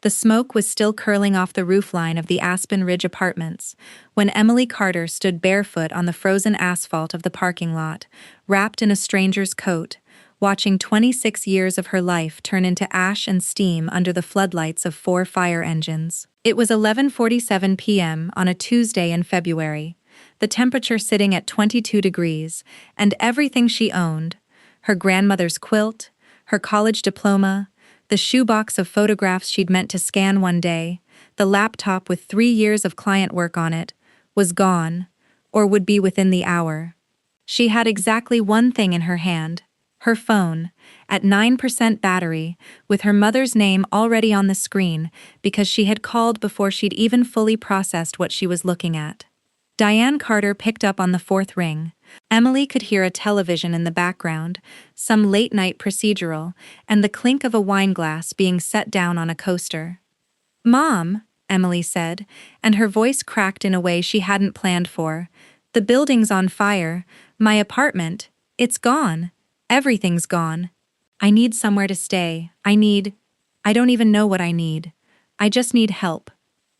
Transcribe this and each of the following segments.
The smoke was still curling off the roofline of the Aspen Ridge apartments when Emily Carter stood barefoot on the frozen asphalt of the parking lot, wrapped in a stranger's coat, watching 26 years of her life turn into ash and steam under the floodlights of 4 fire engines. It was 11:47 p.m. on a Tuesday in February, the temperature sitting at 22 degrees, and everything she owned, her grandmother's quilt, her college diploma, the shoebox of photographs she'd meant to scan one day, the laptop with 3 years of client work on it, was gone, or would be within the hour. She had exactly one thing in her hand, her phone, at 9% battery, with her mother's name already on the screen because she had called before she'd even fully processed what she was looking at. Diane Carter picked up on the 4th ring. Emily could hear a television in the background, some late-night procedural, and the clink of a wine glass being set down on a coaster. "Mom," Emily said, and her voice cracked in a way she hadn't planned for. "The building's on fire. My apartment. It's gone. Everything's gone. I need somewhere to stay. I don't even know what I need. I just need help."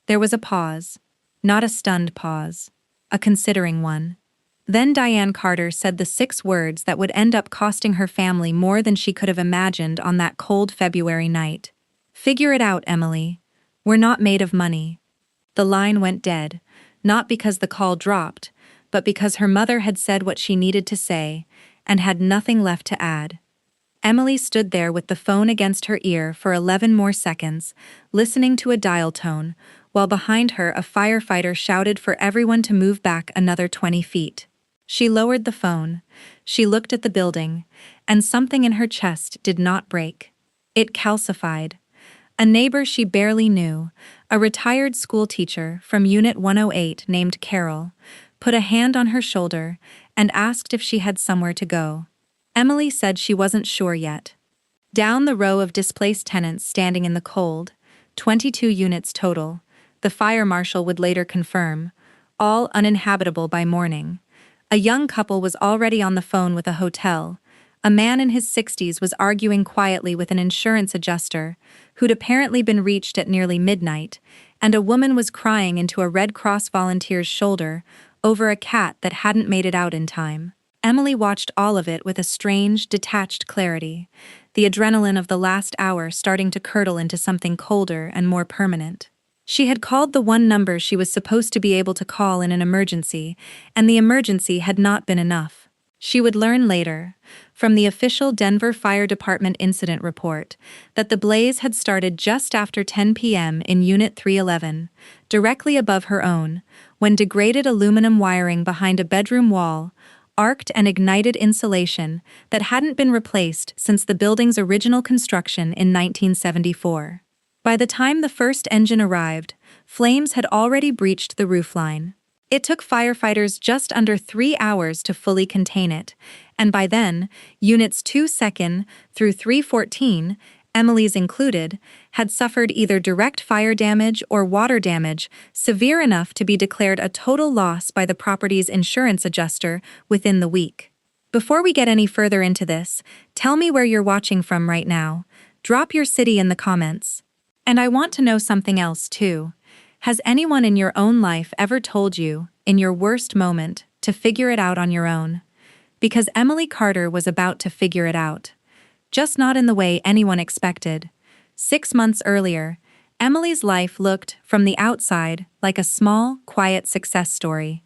There was a pause. Not a stunned pause. A considering one. Then Diane Carter said the 6 words that would end up costing her family more than she could have imagined on that cold February night. "Figure it out, Emily. We're not made of money." The line went dead, not because the call dropped, but because her mother had said what she needed to say, and had nothing left to add. Emily stood there with the phone against her ear for 11 more seconds, listening to a dial tone, while behind her a firefighter shouted for everyone to move back another 20 feet. She lowered the phone, she looked at the building, and something in her chest did not break. It calcified. A neighbor she barely knew, a retired schoolteacher from Unit 108 named Carol, put a hand on her shoulder and asked if she had somewhere to go. Emily said she wasn't sure yet. Down the row of displaced tenants standing in the cold, 22 units total, the fire marshal would later confirm, all uninhabitable by morning. A young couple was already on the phone with a hotel. A man in his 60s was arguing quietly with an insurance adjuster, who'd apparently been reached at nearly midnight, and a woman was crying into a Red Cross volunteer's shoulder over a cat that hadn't made it out in time. Emily watched all of it with a strange, detached clarity, the adrenaline of the last hour starting to curdle into something colder and more permanent. She had called the one number she was supposed to be able to call in an emergency, and the emergency had not been enough. She would learn later, from the official Denver Fire Department incident report, that the blaze had started just after 10 p.m. in Unit 311, directly above her own, when degraded aluminum wiring behind a bedroom wall arced and ignited insulation that hadn't been replaced since the building's original construction in 1974. By the time the first engine arrived, flames had already breached the roofline. It took firefighters just under 3 hours to fully contain it, and by then, Units 2 through 314, Emily's included, had suffered either direct fire damage or water damage severe enough to be declared a total loss by the property's insurance adjuster within the week. Before we get any further into this, tell me where you're watching from right now. Drop your city in the comments. And I want to know something else too. Has anyone in your own life ever told you, in your worst moment, to figure it out on your own? Because Emily Carter was about to figure it out. Just not in the way anyone expected. 6 months earlier, Emily's life looked, from the outside, like a small, quiet success story.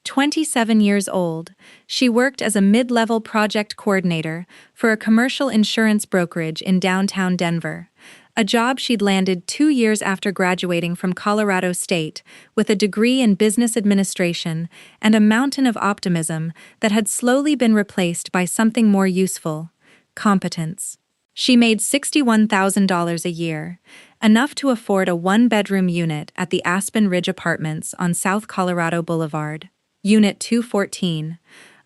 27 years old, she worked as a mid-level project coordinator for a commercial insurance brokerage in downtown Denver. A job she'd landed 2 years after graduating from Colorado State with a degree in business administration and a mountain of optimism that had slowly been replaced by something more useful: competence. She made $61,000 a year, enough to afford a 1-bedroom unit at the Aspen Ridge Apartments on South Colorado Boulevard. Unit 214,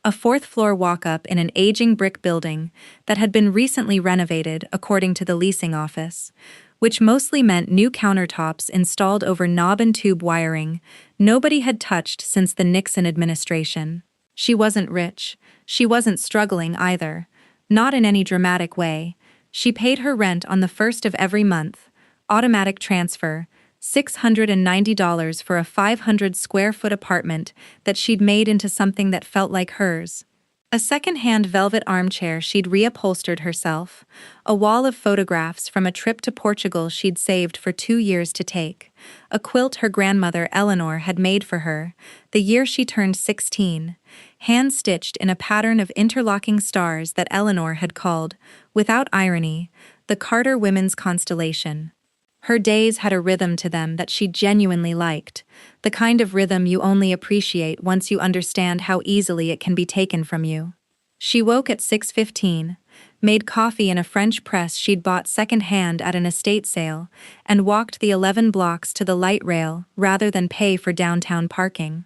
a 4th-floor walk-up in an aging brick building that had been recently renovated, according to the leasing office, which mostly meant new countertops installed over knob and tube wiring nobody had touched since the Nixon administration. She wasn't rich. She wasn't struggling either. Not in any dramatic way. She paid her rent on the first of every month, automatic transfer, $690 for a 500 square foot apartment that she'd made into something that felt like hers. A second-hand velvet armchair she'd reupholstered herself, a wall of photographs from a trip to Portugal she'd saved for 2 years to take, a quilt her grandmother Eleanor had made for her, the year she turned 16, hand-stitched in a pattern of interlocking stars that Eleanor had called, without irony, the Carter Women's Constellation. Her days had a rhythm to them that she genuinely liked, the kind of rhythm you only appreciate once you understand how easily it can be taken from you. She woke at 6:15, made coffee in a French press she'd bought second-hand at an estate sale, and walked the 11 blocks to the light rail rather than pay for downtown parking.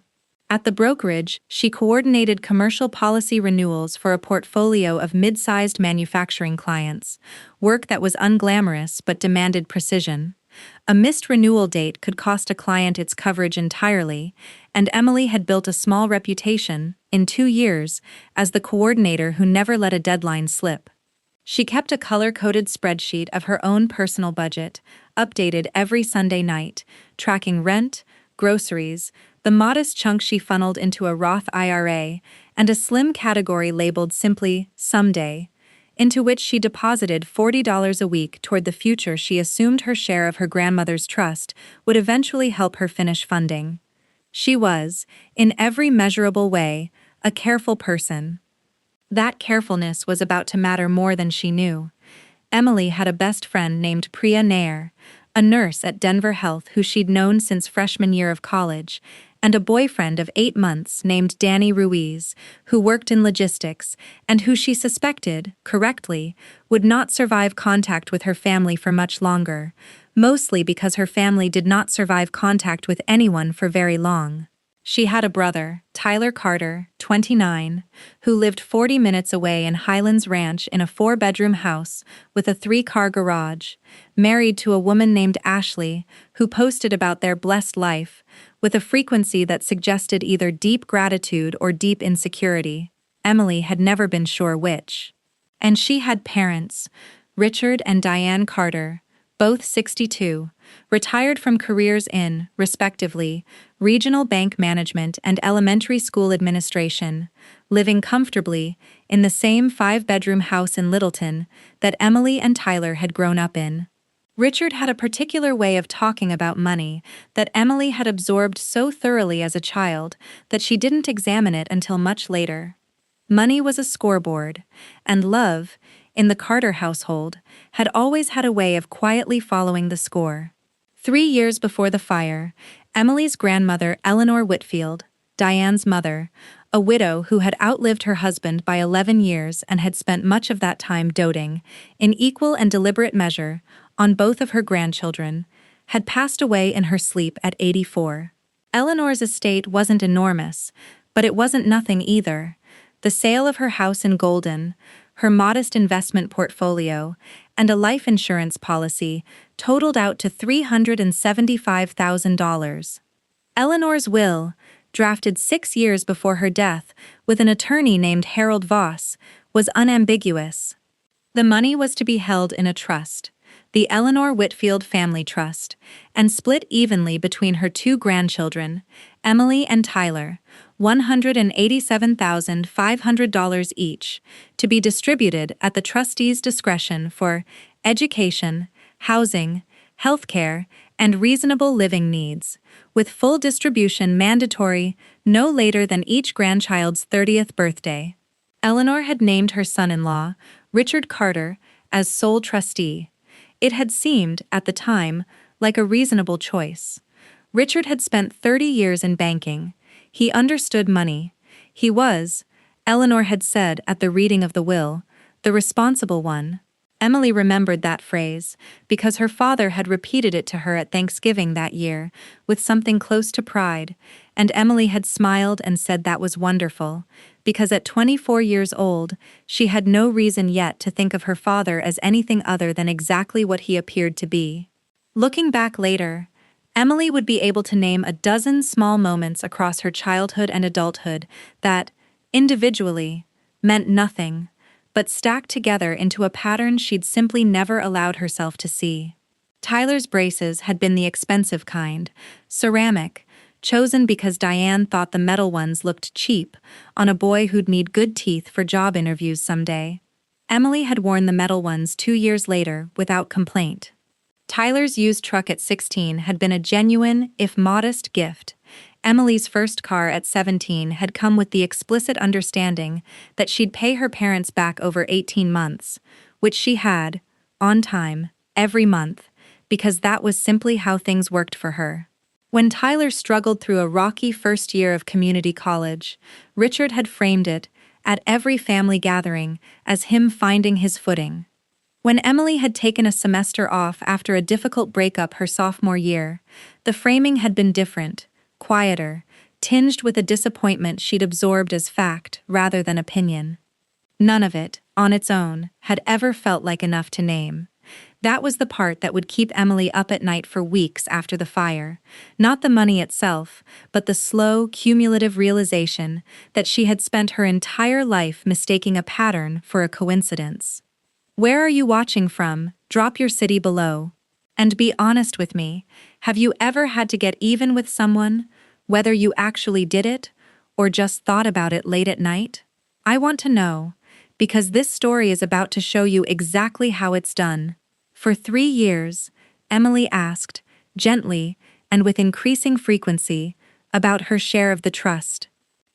At the brokerage, she coordinated commercial policy renewals for a portfolio of mid-sized manufacturing clients, work that was unglamorous but demanded precision. A missed renewal date could cost a client its coverage entirely, and Emily had built a small reputation, in 2 years, as the coordinator who never let a deadline slip. She kept a color-coded spreadsheet of her own personal budget, updated every Sunday night, tracking rent, groceries, the modest chunk she funneled into a Roth IRA, and a slim category labeled simply "Someday," into which she deposited $40 a week toward the future she assumed her share of her grandmother's trust would eventually help her finish funding. She was, in every measurable way, a careful person. That carefulness was about to matter more than she knew. Emily had a best friend named Priya Nair, a nurse at Denver Health who she'd known since freshman year of college, and a boyfriend of 8 months named Danny Ruiz, who worked in logistics and who she suspected, correctly, would not survive contact with her family for much longer, mostly because her family did not survive contact with anyone for very long. She had a brother, Tyler Carter, 29, who lived 40 minutes away in Highlands Ranch in a 4-bedroom house with a 3-car garage, married to a woman named Ashley, who posted about their blessed life, with a frequency that suggested either deep gratitude or deep insecurity. Emily had never been sure which. And she had parents, Richard and Diane Carter, both 62, retired from careers in, respectively, regional bank management and elementary school administration, living comfortably in the same 5-bedroom house in Littleton that Emily and Tyler had grown up in. Richard had a particular way of talking about money that Emily had absorbed so thoroughly as a child that she didn't examine it until much later. Money was a scoreboard, and love, in the Carter household, had always had a way of quietly following the score. 3 years before the fire, Emily's grandmother Eleanor Whitfield, Diane's mother, a widow who had outlived her husband by 11 years and had spent much of that time doting, in equal and deliberate measure, on both of her grandchildren, had passed away in her sleep at 84. Eleanor's estate wasn't enormous, but it wasn't nothing either. The sale of her house in Golden, her modest investment portfolio, and a life insurance policy totaled out to $375,000. Eleanor's will, drafted 6 years before her death with an attorney named Harold Voss, was unambiguous. The money was to be held in a trust, the Eleanor Whitfield Family Trust, and split evenly between her 2 grandchildren, Emily and Tyler, $187,500 each, to be distributed at the trustee's discretion for education, housing, healthcare, and reasonable living needs, with full distribution mandatory no later than each grandchild's 30th birthday. Eleanor had named her son-in-law, Richard Carter, as sole trustee. It had seemed, at the time, like a reasonable choice. Richard had spent 30 years in banking. He understood money. He was, Eleanor had said at the reading of the will, the responsible one. Emily remembered that phrase, because her father had repeated it to her at Thanksgiving that year, with something close to pride, and Emily had smiled and said that was wonderful, because at 24 years old, she had no reason yet to think of her father as anything other than exactly what he appeared to be. Looking back later, Emily would be able to name a dozen small moments across her childhood and adulthood that, individually, meant nothing, but stacked together into a pattern she'd simply never allowed herself to see. Tyler's braces had been the expensive kind, ceramic, chosen because Diane thought the metal ones looked cheap on a boy who'd need good teeth for job interviews someday. Emily had worn the metal ones 2 years later without complaint. Tyler's used truck at 16 had been a genuine, if modest, gift. Emily's first car at 17 had come with the explicit understanding that she'd pay her parents back over 18 months, which she had, on time, every month, because that was simply how things worked for her. When Tyler struggled through a rocky first year of community college, Richard had framed it, at every family gathering, as him finding his footing. When Emily had taken a semester off after a difficult breakup her sophomore year, the framing had been different, quieter, tinged with a disappointment she'd absorbed as fact rather than opinion. None of it, on its own, had ever felt like enough to name. That was the part that would keep Emily up at night for weeks after the fire. Not the money itself, but the slow, cumulative realization that she had spent her entire life mistaking a pattern for a coincidence. Where are you watching from? Drop your city below. And be honest with me, have you ever had to get even with someone, whether you actually did it, or just thought about it late at night? I want to know, because this story is about to show you exactly how it's done. For 3 years, Emily asked, gently and with increasing frequency, about her share of the trust.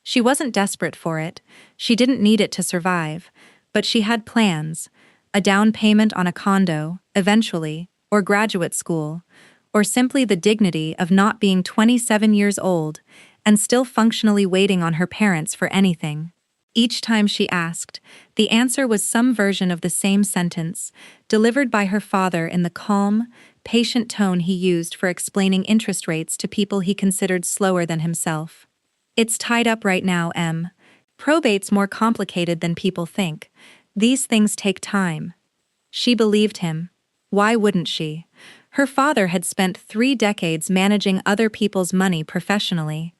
She wasn't desperate for it, she didn't need it to survive, but she had plans, a down payment on a condo, eventually, or graduate school, or simply the dignity of not being 27 years old and still functionally waiting on her parents for anything. Each time she asked, the answer was some version of the same sentence, delivered by her father in the calm, patient tone he used for explaining interest rates to people he considered slower than himself. It's tied up right now, Em. Probate's more complicated than people think. These things take time. She believed him. Why wouldn't she? Her father had spent 3 decades managing other people's money professionally.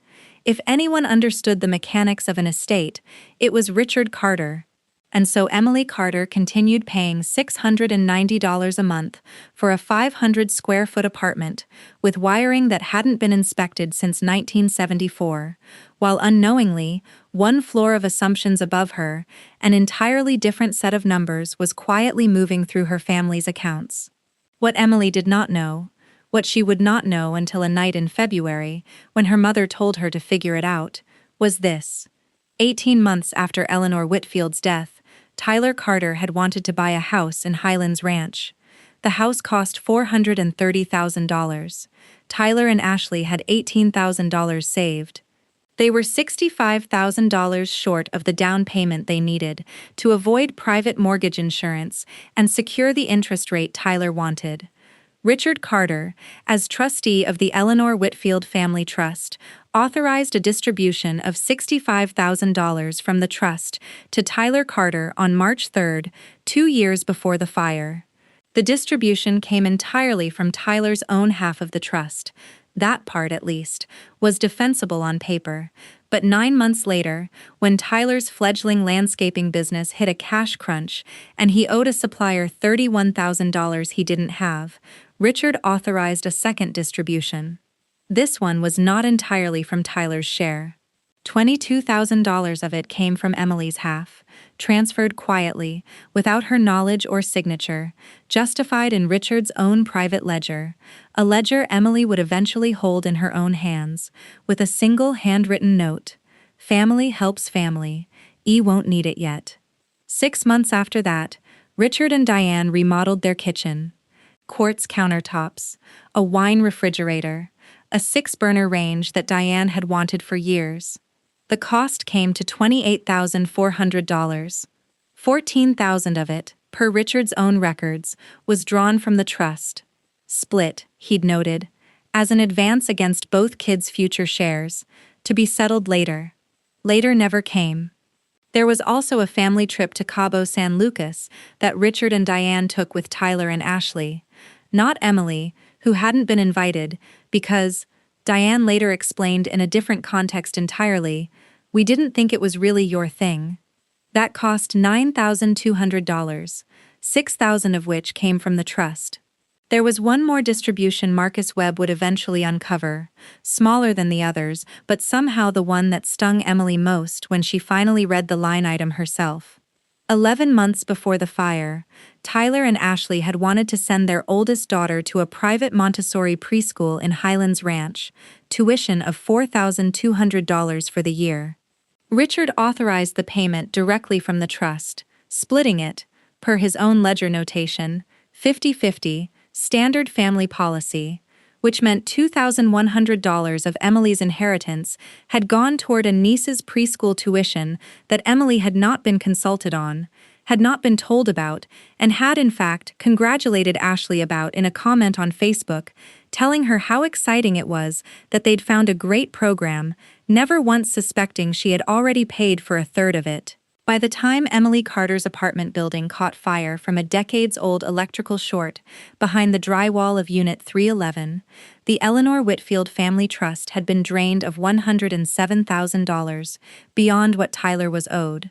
If anyone understood the mechanics of an estate, it was Richard Carter. And so Emily Carter continued paying $690 a month for a 500-square-foot apartment with wiring that hadn't been inspected since 1974, while unknowingly, one floor of assumptions above her, an entirely different set of numbers was quietly moving through her family's accounts. What Emily did not know, what she would not know until a night in February, when her mother told her to figure it out, was this. 18 months after Eleanor Whitfield's death, Tyler Carter had wanted to buy a house in Highlands Ranch. The house cost $430,000. Tyler and Ashley had $18,000 saved. They were $65,000 short of the down payment they needed to avoid private mortgage insurance and secure the interest rate Tyler wanted. Richard Carter, as trustee of the Eleanor Whitfield Family Trust, authorized a distribution of $65,000 from the trust to Tyler Carter on March 3, 2 years before the fire. The distribution came entirely from Tyler's own half of the trust. That part, at least, was defensible on paper. But 9 months later, when Tyler's fledgling landscaping business hit a cash crunch and he owed a supplier $31,000 he didn't have, Richard authorized a second distribution. This one was not entirely from Tyler's share. $22,000 of it came from Emily's half, transferred quietly, without her knowledge or signature, justified in Richard's own private ledger, a ledger Emily would eventually hold in her own hands, with a single handwritten note: "Family helps family, E won't need it yet." 6 months after that, Richard and Diane remodeled their kitchen. Quartz countertops, a wine refrigerator, a 6-burner range that Diane had wanted for years. The cost came to $28,400. $14,000 of it, per Richard's own records, was drawn from the trust. Split, he'd noted, as an advance against both kids' future shares, to be settled later. Later never came. There was also a family trip to Cabo San Lucas that Richard and Diane took with Tyler and Ashley. Not Emily, who hadn't been invited, because, Diane later explained in a different context entirely, "We didn't think it was really your thing." That cost $9,200, $6,000 of which came from the trust. There was one more distribution Marcus Webb would eventually uncover, smaller than the others, but somehow the one that stung Emily most when she finally read the line item herself. 11 months before the fire, Tyler and Ashley had wanted to send their oldest daughter to a private Montessori preschool in Highlands Ranch, tuition of $4,200 for the year. Richard authorized the payment directly from the trust, splitting it, per his own ledger notation, 50-50, standard family policy, which meant $2,100 of Emily's inheritance had gone toward a niece's preschool tuition that Emily had not been consulted on, had not been told about, and had in fact congratulated Ashley about in a comment on Facebook, telling her how exciting it was that they'd found a great program, never once suspecting she had already paid for a third of it. By the time Emily Carter's apartment building caught fire from a decades-old electrical short behind the drywall of Unit 311, the Eleanor Whitfield Family Trust had been drained of $107,000 beyond what Tyler was owed.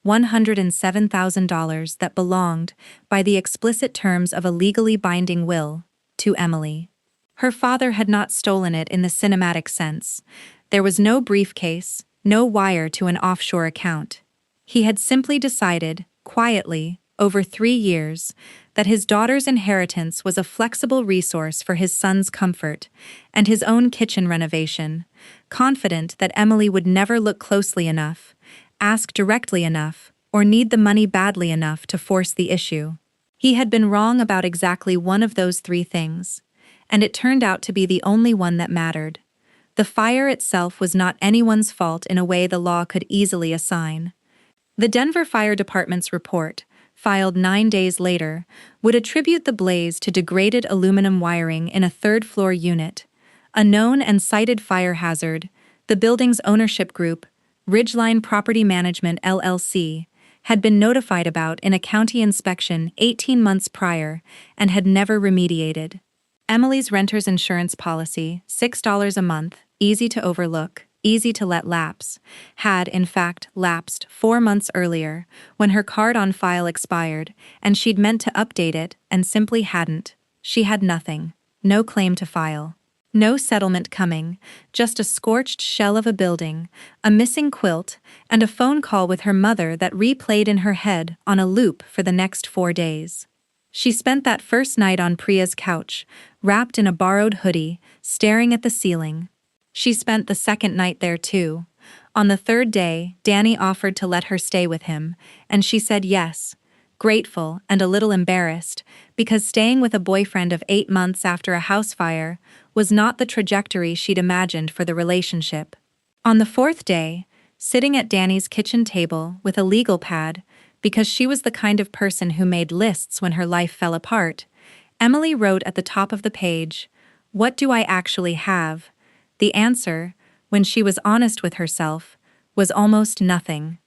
$107,000 that belonged, by the explicit terms of a legally binding will, to Emily. Her father had not stolen it in the cinematic sense. There was no briefcase, no wire to an offshore account. He had simply decided, quietly, over 3 years, that his daughter's inheritance was a flexible resource for his son's comfort and his own kitchen renovation, confident that Emily would never look closely enough, ask directly enough, or need the money badly enough to force the issue. He had been wrong about exactly one of those 3 things, and it turned out to be the only one that mattered. The fire itself was not anyone's fault in a way the law could easily assign. The Denver Fire Department's report, filed 9 days later, would attribute the blaze to degraded aluminum wiring in a third-floor unit, a known and cited fire hazard. The building's ownership group, Ridgeline Property Management LLC, had been notified about in a county inspection 18 months prior and had never remediated. Emily's renter's insurance policy, $6 a month, easy to overlook, easy to let lapse, had, in fact, lapsed 4 months earlier, when her card on file expired, and she'd meant to update it and simply hadn't. She had nothing, no claim to file. No settlement coming, just a scorched shell of a building, a missing quilt, and a phone call with her mother that replayed in her head on a loop for the next 4 days. She spent that first night on Priya's couch, wrapped in a borrowed hoodie, staring at the ceiling. She spent the second night there too. On the third day, Danny offered to let her stay with him, and she said yes, grateful and a little embarrassed, because staying with a boyfriend of 8 months after a house fire was not the trajectory she'd imagined for the relationship. On the 4th day, sitting at Danny's kitchen table with a legal pad, because she was the kind of person who made lists when her life fell apart, Emily wrote at the top of the page, "What do I actually have?" The answer, when she was honest with herself, was almost nothing.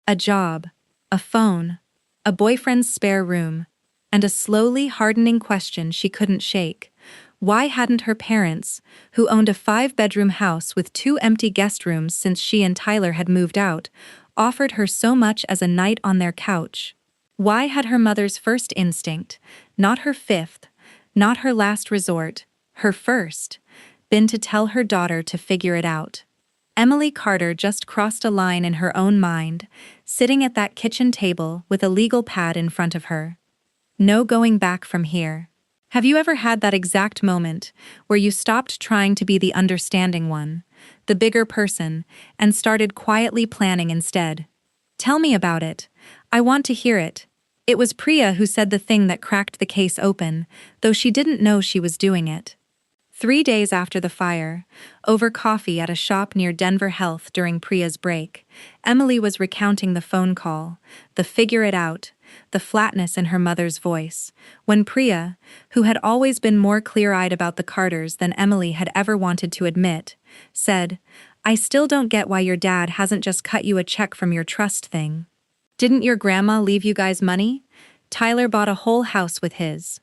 A job, a phone, a boyfriend's spare room, and a slowly hardening question she couldn't shake. Why hadn't her parents, who owned a 5-bedroom house with 2 empty guest rooms since she and Tyler had moved out, offered her so much as a night on their couch? Why had her mother's first instinct, not her 5th, not her last resort, her first, been to tell her daughter to figure it out? Emily Carter just crossed a line in her own mind, sitting at that kitchen table with a legal pad in front of her. No going back from here. Have you ever had that exact moment where you stopped trying to be the understanding one, the bigger person, and started quietly planning instead? Tell me about it. I want to hear it. It was Priya who said the thing that cracked the case open, though she didn't know she was doing it. 3 days after the fire, over coffee at a shop near Denver Health during Priya's break, Emily was recounting the phone call, the figure it out, the flatness in her mother's voice, when Priya, who had always been more clear-eyed about the Carters than Emily had ever wanted to admit, said, "I still don't get why your dad hasn't just cut you a check from your trust thing. Didn't your grandma leave you guys money? Tyler bought a whole house with his."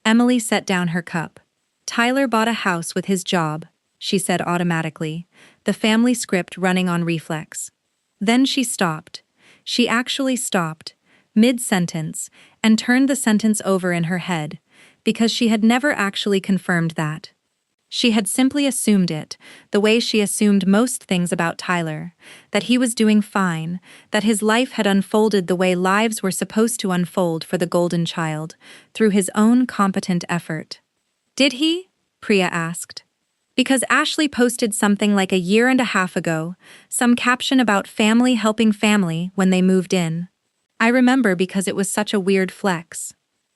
Emily set down her cup. "Tyler bought a house with his job," she said automatically, the family script running on reflex. Then she stopped. She actually stopped, mid-sentence, and turned the sentence over in her head, because she had never actually confirmed that. She had simply assumed it, the way she assumed most things about Tyler, that he was doing fine, that his life had unfolded the way lives were supposed to unfold for the golden child, through his own competent effort. Did he? Priya asked. Because Ashley posted something like a year and a half ago, some caption about family helping family when they moved in. I remember because it was such a weird flex.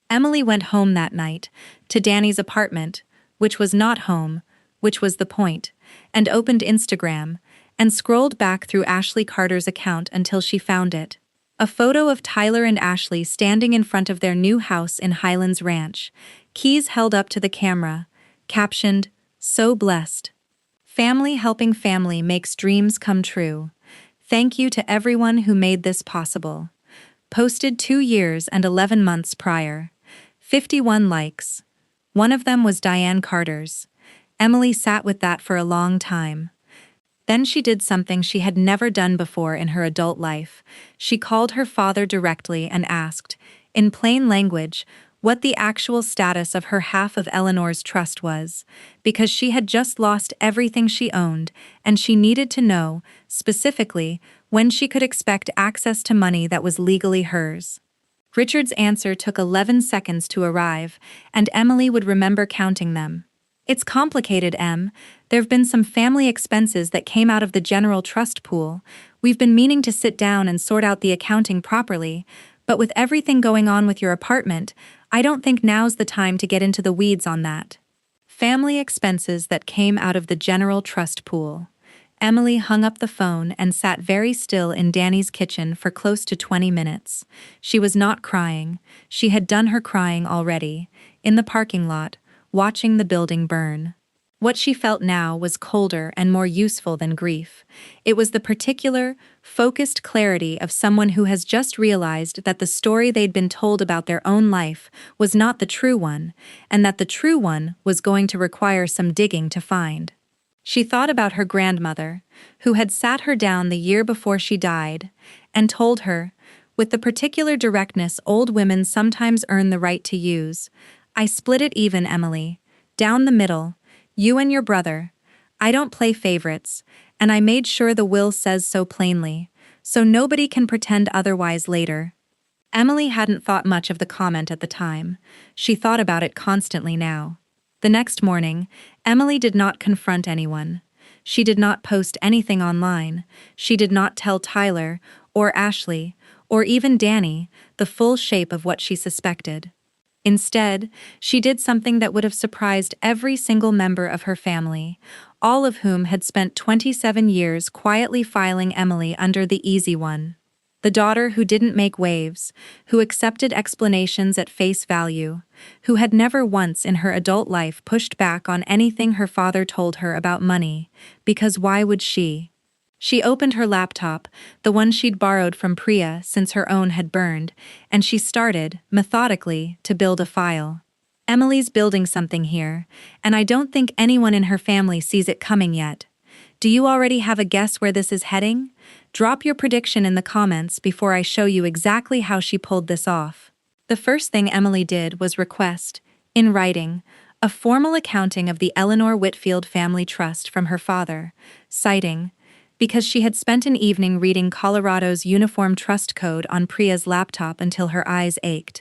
Emily went home that night, to Danny's apartment, which was not home, which was the point, and opened Instagram, and scrolled back through Ashley Carter's account until she found it. A photo of Tyler and Ashley standing in front of their new house in Highlands Ranch, keys held up to the camera, captioned, "So blessed. Family helping family makes dreams come true. Thank you to everyone who made this possible." Posted 2 years and 11 months prior. 51 likes. One of them was Diane Carter's. Emily sat with that for a long time. Then she did something she had never done before in her adult life. She called her father directly and asked, in plain language, what the actual status of her half of Eleanor's trust was, because she had just lost everything she owned, and she needed to know, specifically, when she could expect access to money that was legally hers. Richard's answer took 11 seconds to arrive, and Emily would remember counting them. It's complicated, Em. There've been some family expenses that came out of the general trust pool. We've been meaning to sit down and sort out the accounting properly, but with everything going on with your apartment, I don't think now's the time to get into the weeds on that. Family expenses that came out of the general trust pool. Emily hung up the phone and sat very still in Danny's kitchen for close to 20 minutes. She was not crying. She had done her crying already, in the parking lot, watching the building burn. What she felt now was colder and more useful than grief. It was the particular, focused clarity of someone who has just realized that the story they'd been told about their own life was not the true one, and that the true one was going to require some digging to find. She thought about her grandmother, who had sat her down the year before she died, and told her, with the particular directness old women sometimes earn the right to use, "I split it even, Emily. Down the middle. You and your brother. I don't play favorites, and I made sure the will says so plainly, so nobody can pretend otherwise later." Emily hadn't thought much of the comment at the time. She thought about it constantly now. The next morning, Emily did not confront anyone. She did not post anything online. She did not tell Tyler, or Ashley, or even Danny, the full shape of what she suspected. Instead, she did something that would have surprised every single member of her family, all of whom had spent 27 years quietly filing Emily under the easy one. The daughter who didn't make waves, who accepted explanations at face value, who had never once in her adult life pushed back on anything her father told her about money, because why would she? She opened her laptop, the one she'd borrowed from Priya since her own had burned, and she started, methodically, to build a file. Emily's building something here, and I don't think anyone in her family sees it coming yet. Do you already have a guess where this is heading? Drop your prediction in the comments before I show you exactly how she pulled this off. The first thing Emily did was request, in writing, a formal accounting of the Eleanor Whitfield family trust from her father, citing, because she had spent an evening reading Colorado's Uniform Trust Code on Priya's laptop until her eyes ached,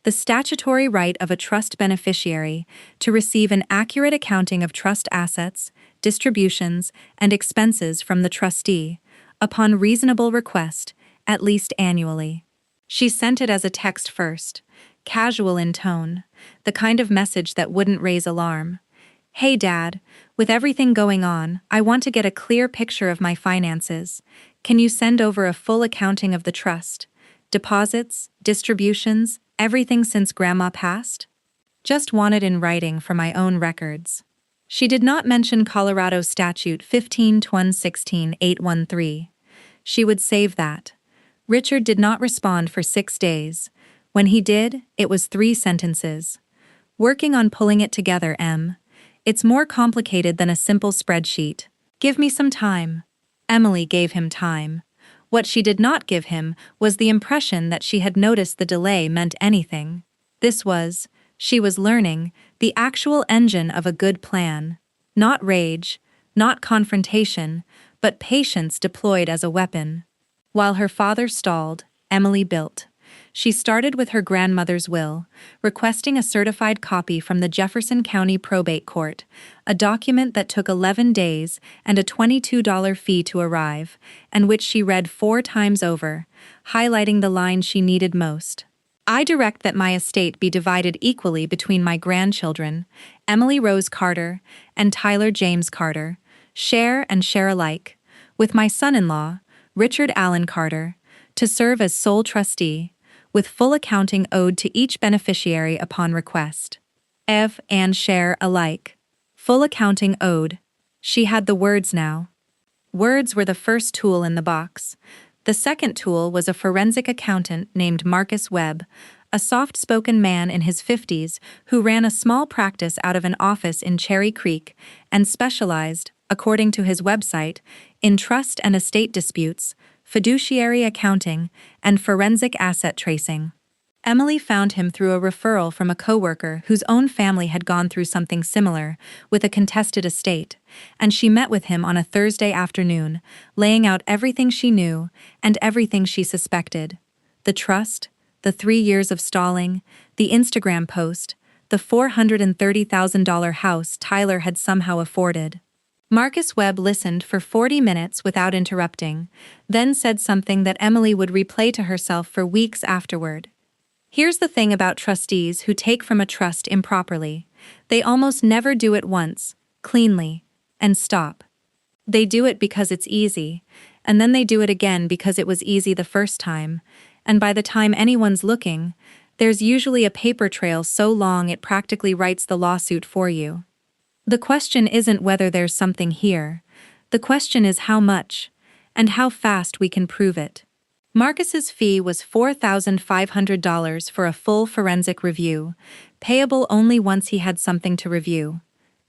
the statutory right of a trust beneficiary to receive an accurate accounting of trust assets, distributions, and expenses from the trustee, upon reasonable request, at least annually. She sent it as a text first, casual in tone, the kind of message that wouldn't raise alarm. "Hey Dad, with everything going on, I want to get a clear picture of my finances. Can you send over a full accounting of the trust? Deposits, distributions, everything since Grandma passed? Just want it in writing for my own records." She did not mention Colorado Statute 15-116-813. She would save that. Richard did not respond for 6 days. When he did, it was 3 sentences. "Working on pulling it together, Em. It's more complicated than a simple spreadsheet. Give me some time." Emily gave him time. What she did not give him was the impression that she had noticed the delay meant anything. This was, She was learning the actual engine of a good plan. Not rage, not confrontation, but patience deployed as a weapon. While her father stalled, Emily built. She started with her grandmother's will, requesting a certified copy from the Jefferson County Probate Court, a document that took 11 days and a $22 fee to arrive, and which she read 4 times over, highlighting the line she needed most. I direct that my estate be divided equally between my grandchildren, Emily Rose Carter and Tyler James Carter, share and share alike, with my son-in-law, Richard Allen Carter, to serve as sole trustee, with full accounting owed to each beneficiary upon request. And share alike. Full accounting owed. She had the words now. Words were the first tool in the box. The second tool was a forensic accountant named Marcus Webb, a soft-spoken man in his 50s who ran a small practice out of an office in Cherry Creek and specialized, according to his website, in trust and estate disputes, fiduciary accounting, and forensic asset tracing. Emily found him through a referral from a coworker whose own family had gone through something similar, with a contested estate, and she met with him on a Thursday afternoon, laying out everything she knew and everything she suspected. The trust, the 3 years of stalling, the Instagram post, the $430,000 house Tyler had somehow afforded. Marcus Webb listened for 40 minutes without interrupting, then said something that Emily would replay to herself for weeks afterward. Here's the thing about trustees who take from a trust improperly. They almost never do it once, cleanly, and stop. They do it because it's easy, and then they do it again because it was easy the first time, and by the time anyone's looking, there's usually a paper trail so long it practically writes the lawsuit for you. The question isn't whether there's something here. The question is how much, and how fast we can prove it. Marcus's fee was $4,500 for a full forensic review, payable only once he had something to review.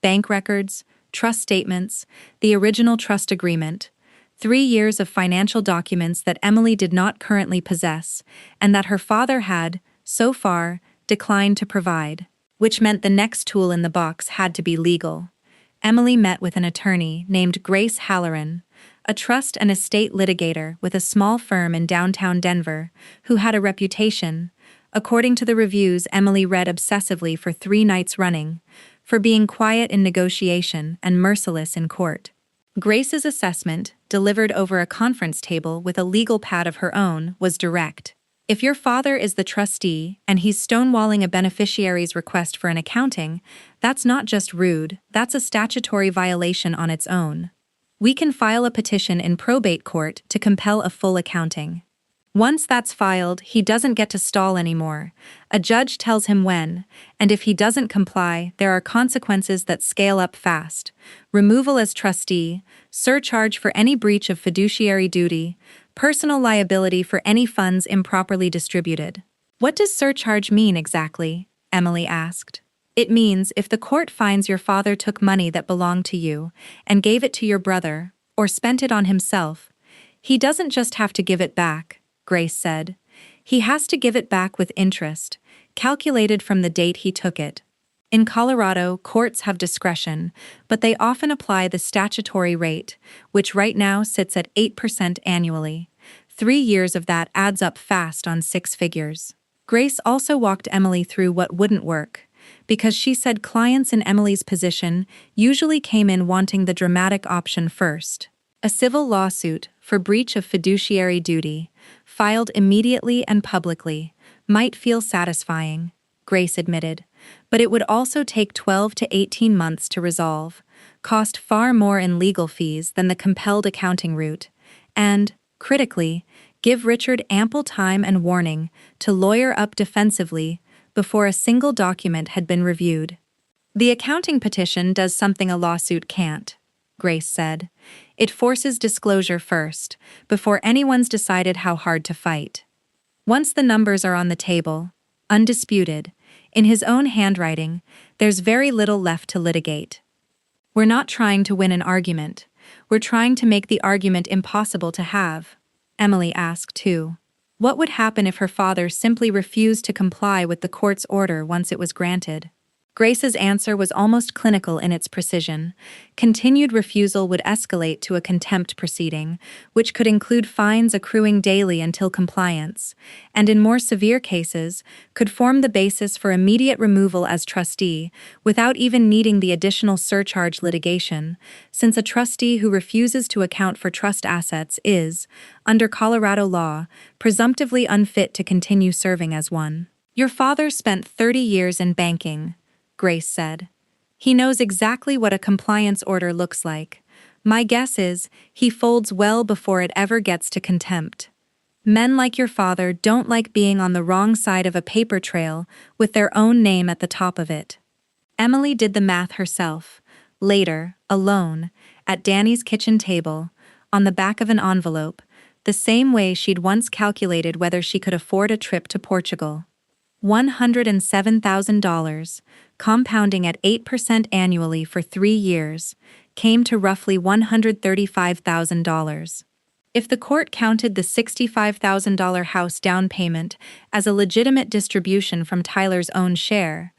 Bank records, trust statements, the original trust agreement, 3 years of financial documents that Emily did not currently possess, and that her father had, so far, declined to provide, which meant the next tool in the box had to be legal. Emily met with an attorney named Grace Halloran, a trust and estate litigator with a small firm in downtown Denver, who had a reputation, according to the reviews Emily read obsessively for 3 nights running, for being quiet in negotiation and merciless in court. Grace's assessment, delivered over a conference table with a legal pad of her own, was direct. If your father is the trustee and he's stonewalling a beneficiary's request for an accounting, that's not just rude, that's a statutory violation on its own. We can file a petition in probate court to compel a full accounting. Once that's filed, he doesn't get to stall anymore. A judge tells him when, and if he doesn't comply, there are consequences that scale up fast. Removal as trustee, surcharge for any breach of fiduciary duty, personal liability for any funds improperly distributed. What does surcharge mean exactly? Emily asked. It means if the court finds your father took money that belonged to you and gave it to your brother, or spent it on himself, he doesn't just have to give it back, Grace said. He has to give it back with interest, calculated from the date he took it. In Colorado, courts have discretion, but they often apply the statutory rate, which right now sits at 8% annually. 3 years of that adds up fast on 6 figures. Grace also walked Emily through what wouldn't work, because she said clients in Emily's position usually came in wanting the dramatic option first. A civil lawsuit for breach of fiduciary duty, filed immediately and publicly, might feel satisfying, Grace admitted, but it would also take 12 to 18 months to resolve, cost far more in legal fees than the compelled accounting route, and, critically, give Richard ample time and warning to lawyer up defensively before a single document had been reviewed. The accounting petition does something a lawsuit can't, Grace said. It forces disclosure first, before anyone's decided how hard to fight. Once the numbers are on the table, undisputed, in his own handwriting, there's very little left to litigate. We're not trying to win an argument. We're trying to make the argument impossible to have, Emily asked too. What would happen if her father simply refused to comply with the court's order once it was granted? Grace's answer was almost clinical in its precision. Continued refusal would escalate to a contempt proceeding, which could include fines accruing daily until compliance, and in more severe cases, could form the basis for immediate removal as trustee, without even needing the additional surcharge litigation, since a trustee who refuses to account for trust assets is, under Colorado law, presumptively unfit to continue serving as one. Your father spent 30 years in banking, Grace said. He knows exactly what a compliance order looks like. My guess is he folds well before it ever gets to contempt. Men like your father don't like being on the wrong side of a paper trail with their own name at the top of it. Emily did the math herself, later, alone, at Danny's kitchen table, on the back of an envelope, the same way she'd once calculated whether she could afford a trip to Portugal. $107,000, compounding at 8% annually for 3 years, came to roughly $135,000. If the court counted the $65,000 house down payment as a legitimate distribution from Tyler's own share,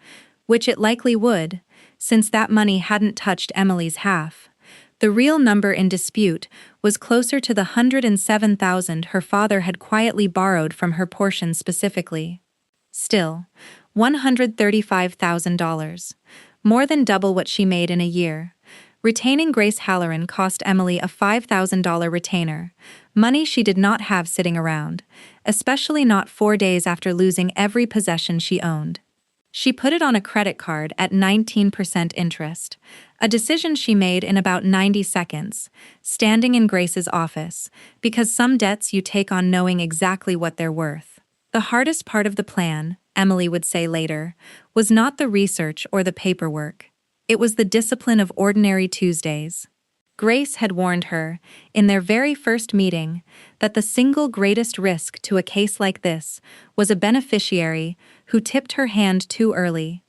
which it likely would, since that money hadn't touched Emily's half, the real number in dispute was closer to the $107,000 her father had quietly borrowed from her portion specifically. Still, $135,000, more than double what she made in a year. Retaining Grace Halloran cost Emily a $5,000 retainer, money she did not have sitting around, especially not 4 days after losing every possession she owned. She put it on a credit card at 19% interest, a decision she made in about 90 seconds, standing in Grace's office, because some debts you take on knowing exactly what they're worth. The hardest part of the plan, Emily would say later, was not the research or the paperwork. It was the discipline of ordinary Tuesdays. Grace had warned her, in their very first meeting, that the single greatest risk to a case like this was a beneficiary who tipped her hand too early,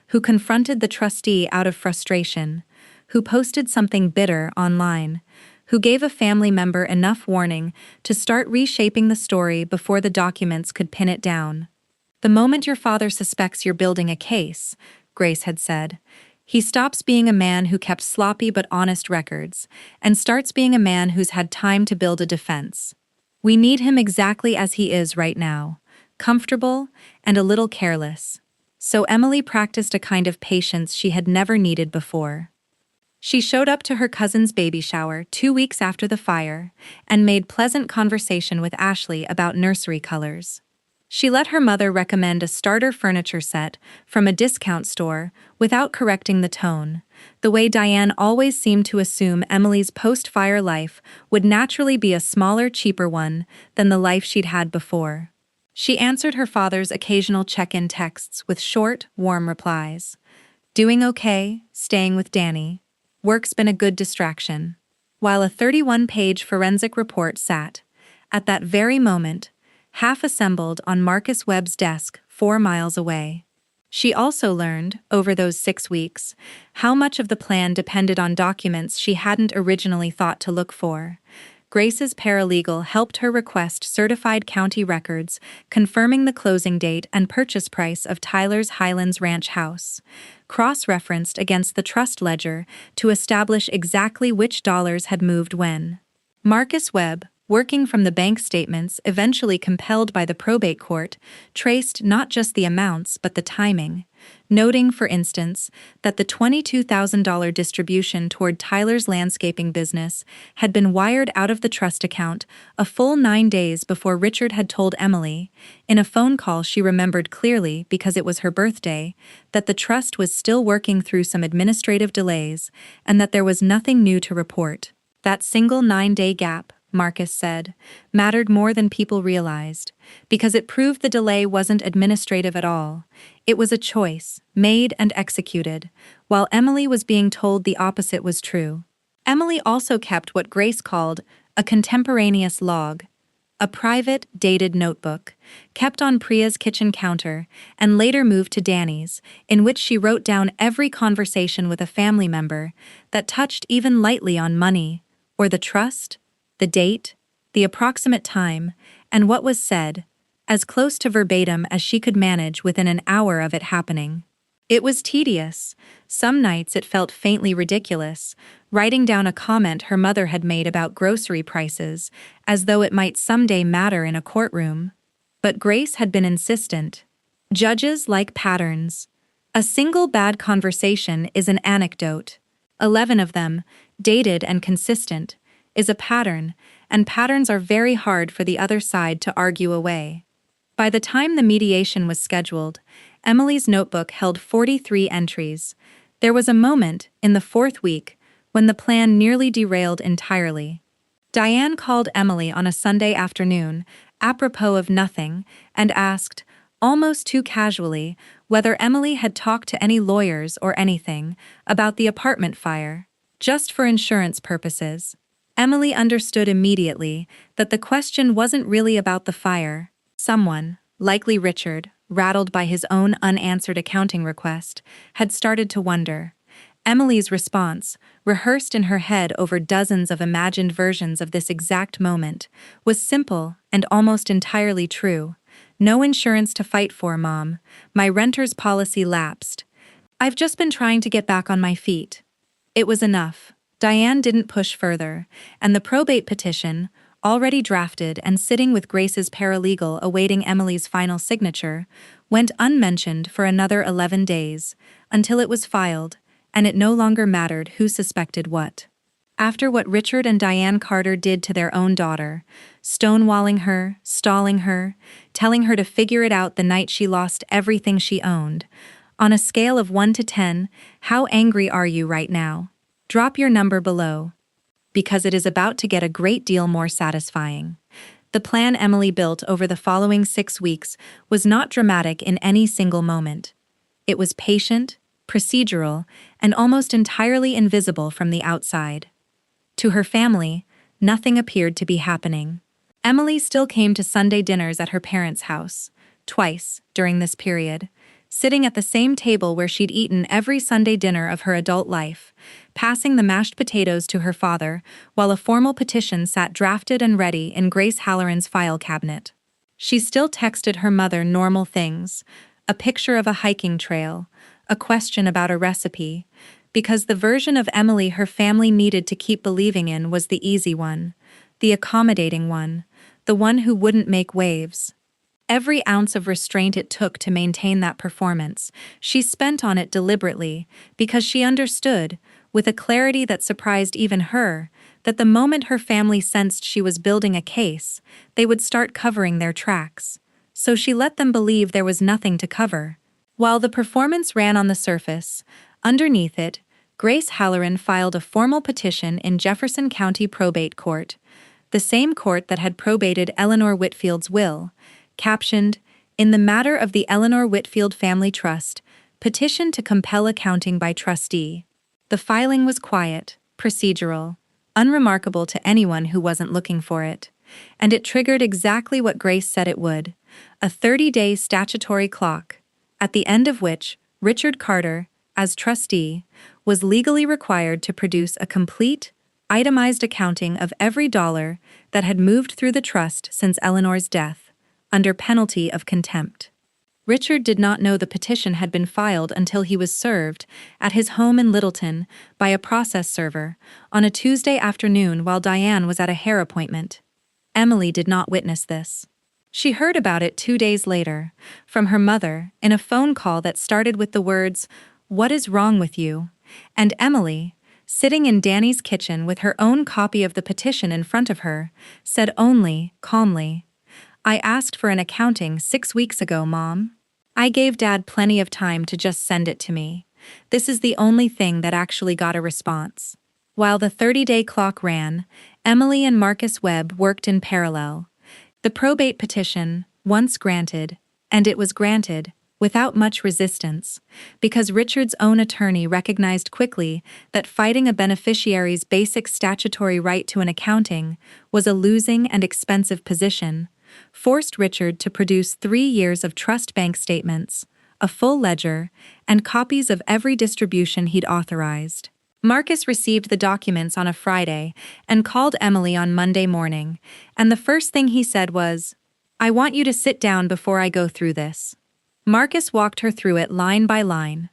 who confronted the trustee out of frustration, who posted something bitter online, who gave a family member enough warning to start reshaping the story before the documents could pin it down. The moment your father suspects you're building a case, Grace had said, he stops being a man who kept sloppy but honest records and starts being a man who's had time to build a defense. We need him exactly as he is right now, comfortable and a little careless. So Emily practiced a kind of patience she had never needed before. She showed up to her cousin's baby shower 2 weeks after the fire and made pleasant conversation with Ashley about nursery colors. She let her mother recommend a starter furniture set from a discount store without correcting the tone, the way Diane always seemed to assume Emily's post-fire life would naturally be a smaller, cheaper one than the life she'd had before. She answered her father's occasional check-in texts with short, warm replies. Doing okay, staying with Danny. Work's been a good distraction. While a 31-page forensic report sat, at that very moment, half assembled on Marcus Webb's desk 4 miles away. She also learned, over those 6 weeks, how much of the plan depended on documents she hadn't originally thought to look for. Grace's paralegal helped her request certified county records confirming the closing date and purchase price of Tyler's Highlands Ranch house, cross-referenced against the trust ledger to establish exactly which dollars had moved when. Marcus Webb, working from the bank statements eventually compelled by the probate court, traced not just the amounts but the timing, noting, for instance, that the $22,000 distribution toward Tyler's landscaping business had been wired out of the trust account a full 9 days before Richard had told Emily, in a phone call she remembered clearly because it was her birthday, that the trust was still working through some administrative delays and that there was nothing new to report. That single 9-day gap, Marcus said, mattered more than people realized, because it proved the delay wasn't administrative at all. It was a choice, made and executed, while Emily was being told the opposite was true. Emily also kept what Grace called a contemporaneous log, a private, dated notebook, kept on Priya's kitchen counter and later moved to Danny's, in which she wrote down every conversation with a family member that touched even lightly on money, or the trust, the date, the approximate time, and what was said, as close to verbatim as she could manage within an hour of it happening. It was tedious. Some nights it felt faintly ridiculous, writing down a comment her mother had made about grocery prices, as though it might someday matter in a courtroom. But Grace had been insistent. Judges like patterns. A single bad conversation is an anecdote. 11 of them, dated and consistent, is a pattern, and patterns are very hard for the other side to argue away. By the time the mediation was scheduled, Emily's notebook held 43 entries. There was a moment, in the fourth week, when the plan nearly derailed entirely. Diane called Emily on a Sunday afternoon, apropos of nothing, and asked, almost too casually, whether Emily had talked to any lawyers or anything about the apartment fire, just for insurance purposes. Emily understood immediately that the question wasn't really about the fire. Someone, likely Richard, rattled by his own unanswered accounting request, had started to wonder. Emily's response, rehearsed in her head over dozens of imagined versions of this exact moment, was simple and almost entirely true. No insurance to fight for, Mom. My renter's policy lapsed. I've just been trying to get back on my feet. It was enough. Diane didn't push further, and the probate petition, already drafted and sitting with Grace's paralegal awaiting Emily's final signature, went unmentioned for another 11 days, until it was filed, and it no longer mattered who suspected what. After what Richard and Diane Carter did to their own daughter, stonewalling her, stalling her, telling her to figure it out the night she lost everything she owned, on a scale of 1 to 10, how angry are you right now? Drop your number below. Because it is about to get a great deal more satisfying. The plan Emily built over the following 6 weeks was not dramatic in any single moment. It was patient, procedural, and almost entirely invisible from the outside. To her family, nothing appeared to be happening. Emily still came to Sunday dinners at her parents' house, twice during this period, sitting at the same table where she'd eaten every Sunday dinner of her adult life, passing the mashed potatoes to her father, while a formal petition sat drafted and ready in Grace Halloran's file cabinet. She still texted her mother normal things, a picture of a hiking trail, a question about a recipe, because the version of Emily her family needed to keep believing in was the easy one, the accommodating one, the one who wouldn't make waves. Every ounce of restraint it took to maintain that performance, she spent on it deliberately, because she understood, with a clarity that surprised even her, that the moment her family sensed she was building a case, they would start covering their tracks. So she let them believe there was nothing to cover. While the performance ran on the surface, underneath it, Grace Halloran filed a formal petition in Jefferson County Probate Court, the same court that had probated Eleanor Whitfield's will, captioned, "In the matter of the Eleanor Whitfield Family Trust, petition to compel accounting by trustee." The filing was quiet, procedural, unremarkable to anyone who wasn't looking for it, and it triggered exactly what Grace said it would, a 30-day statutory clock, at the end of which Richard Carter, as trustee, was legally required to produce a complete, itemized accounting of every dollar that had moved through the trust since Eleanor's death, under penalty of contempt. Richard did not know the petition had been filed until he was served, at his home in Littleton, by a process server, on a Tuesday afternoon while Diane was at a hair appointment. Emily did not witness this. She heard about it 2 days later, from her mother, in a phone call that started with the words, "What is wrong with you?" And Emily, sitting in Danny's kitchen with her own copy of the petition in front of her, said only, calmly, "I asked for an accounting 6 weeks ago, Mom. I gave Dad plenty of time to just send it to me. This is the only thing that actually got a response." While the 30-day clock ran, Emily and Marcus Webb worked in parallel. The probate petition, once granted, and it was granted, without much resistance, because Richard's own attorney recognized quickly that fighting a beneficiary's basic statutory right to an accounting was a losing and expensive position, forced Richard to produce 3 years of trust bank statements, a full ledger, and copies of every distribution he'd authorized. Marcus received the documents on a Friday and called Emily on Monday morning, and the first thing he said was, I want you to sit down before I go through this. Marcus walked her through it line by line.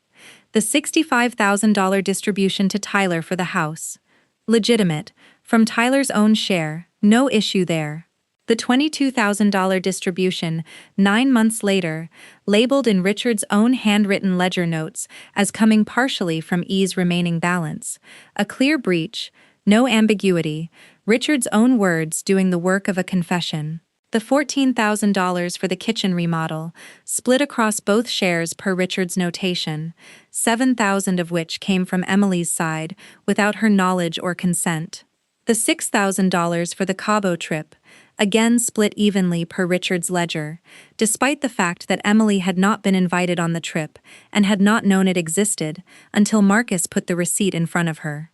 The $65,000 distribution to Tyler for the house. Legitimate, from Tyler's own share, no issue there. The $22,000 distribution, 9 months later, labeled in Richard's own handwritten ledger notes as coming partially from E's remaining balance. A clear breach, no ambiguity, Richard's own words doing the work of a confession. The $14,000 for the kitchen remodel, split across both shares per Richard's notation, $7,000 of which came from Emily's side without her knowledge or consent. The $6,000 for the Cabo trip, again split evenly per Richard's ledger, despite the fact that Emily had not been invited on the trip and had not known it existed until Marcus put the receipt in front of her.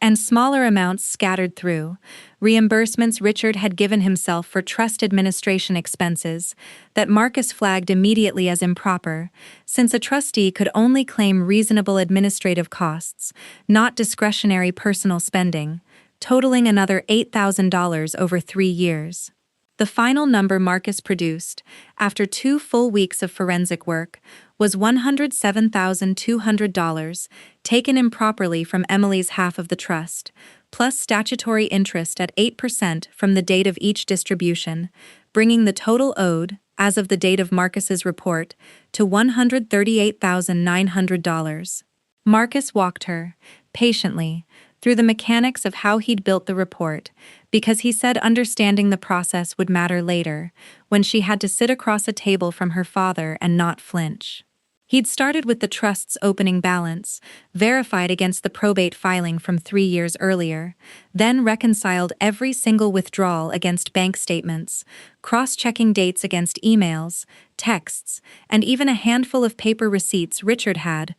And smaller amounts scattered through, reimbursements Richard had given himself for trust administration expenses that Marcus flagged immediately as improper, since a trustee could only claim reasonable administrative costs, not discretionary personal spending, totaling another $8,000 over 3 years. The final number Marcus produced, after 2 full weeks of forensic work, was $107,200, taken improperly from Emily's half of the trust, plus statutory interest at 8% from the date of each distribution, bringing the total owed, as of the date of Marcus's report, to $138,900. Marcus walked her, patiently, through the mechanics of how he'd built the report, because he said understanding the process would matter later, when she had to sit across a table from her father and not flinch. He'd started with the trust's opening balance, verified against the probate filing from 3 years earlier, then reconciled every single withdrawal against bank statements, cross-checking dates against emails, texts, and even a handful of paper receipts Richard had,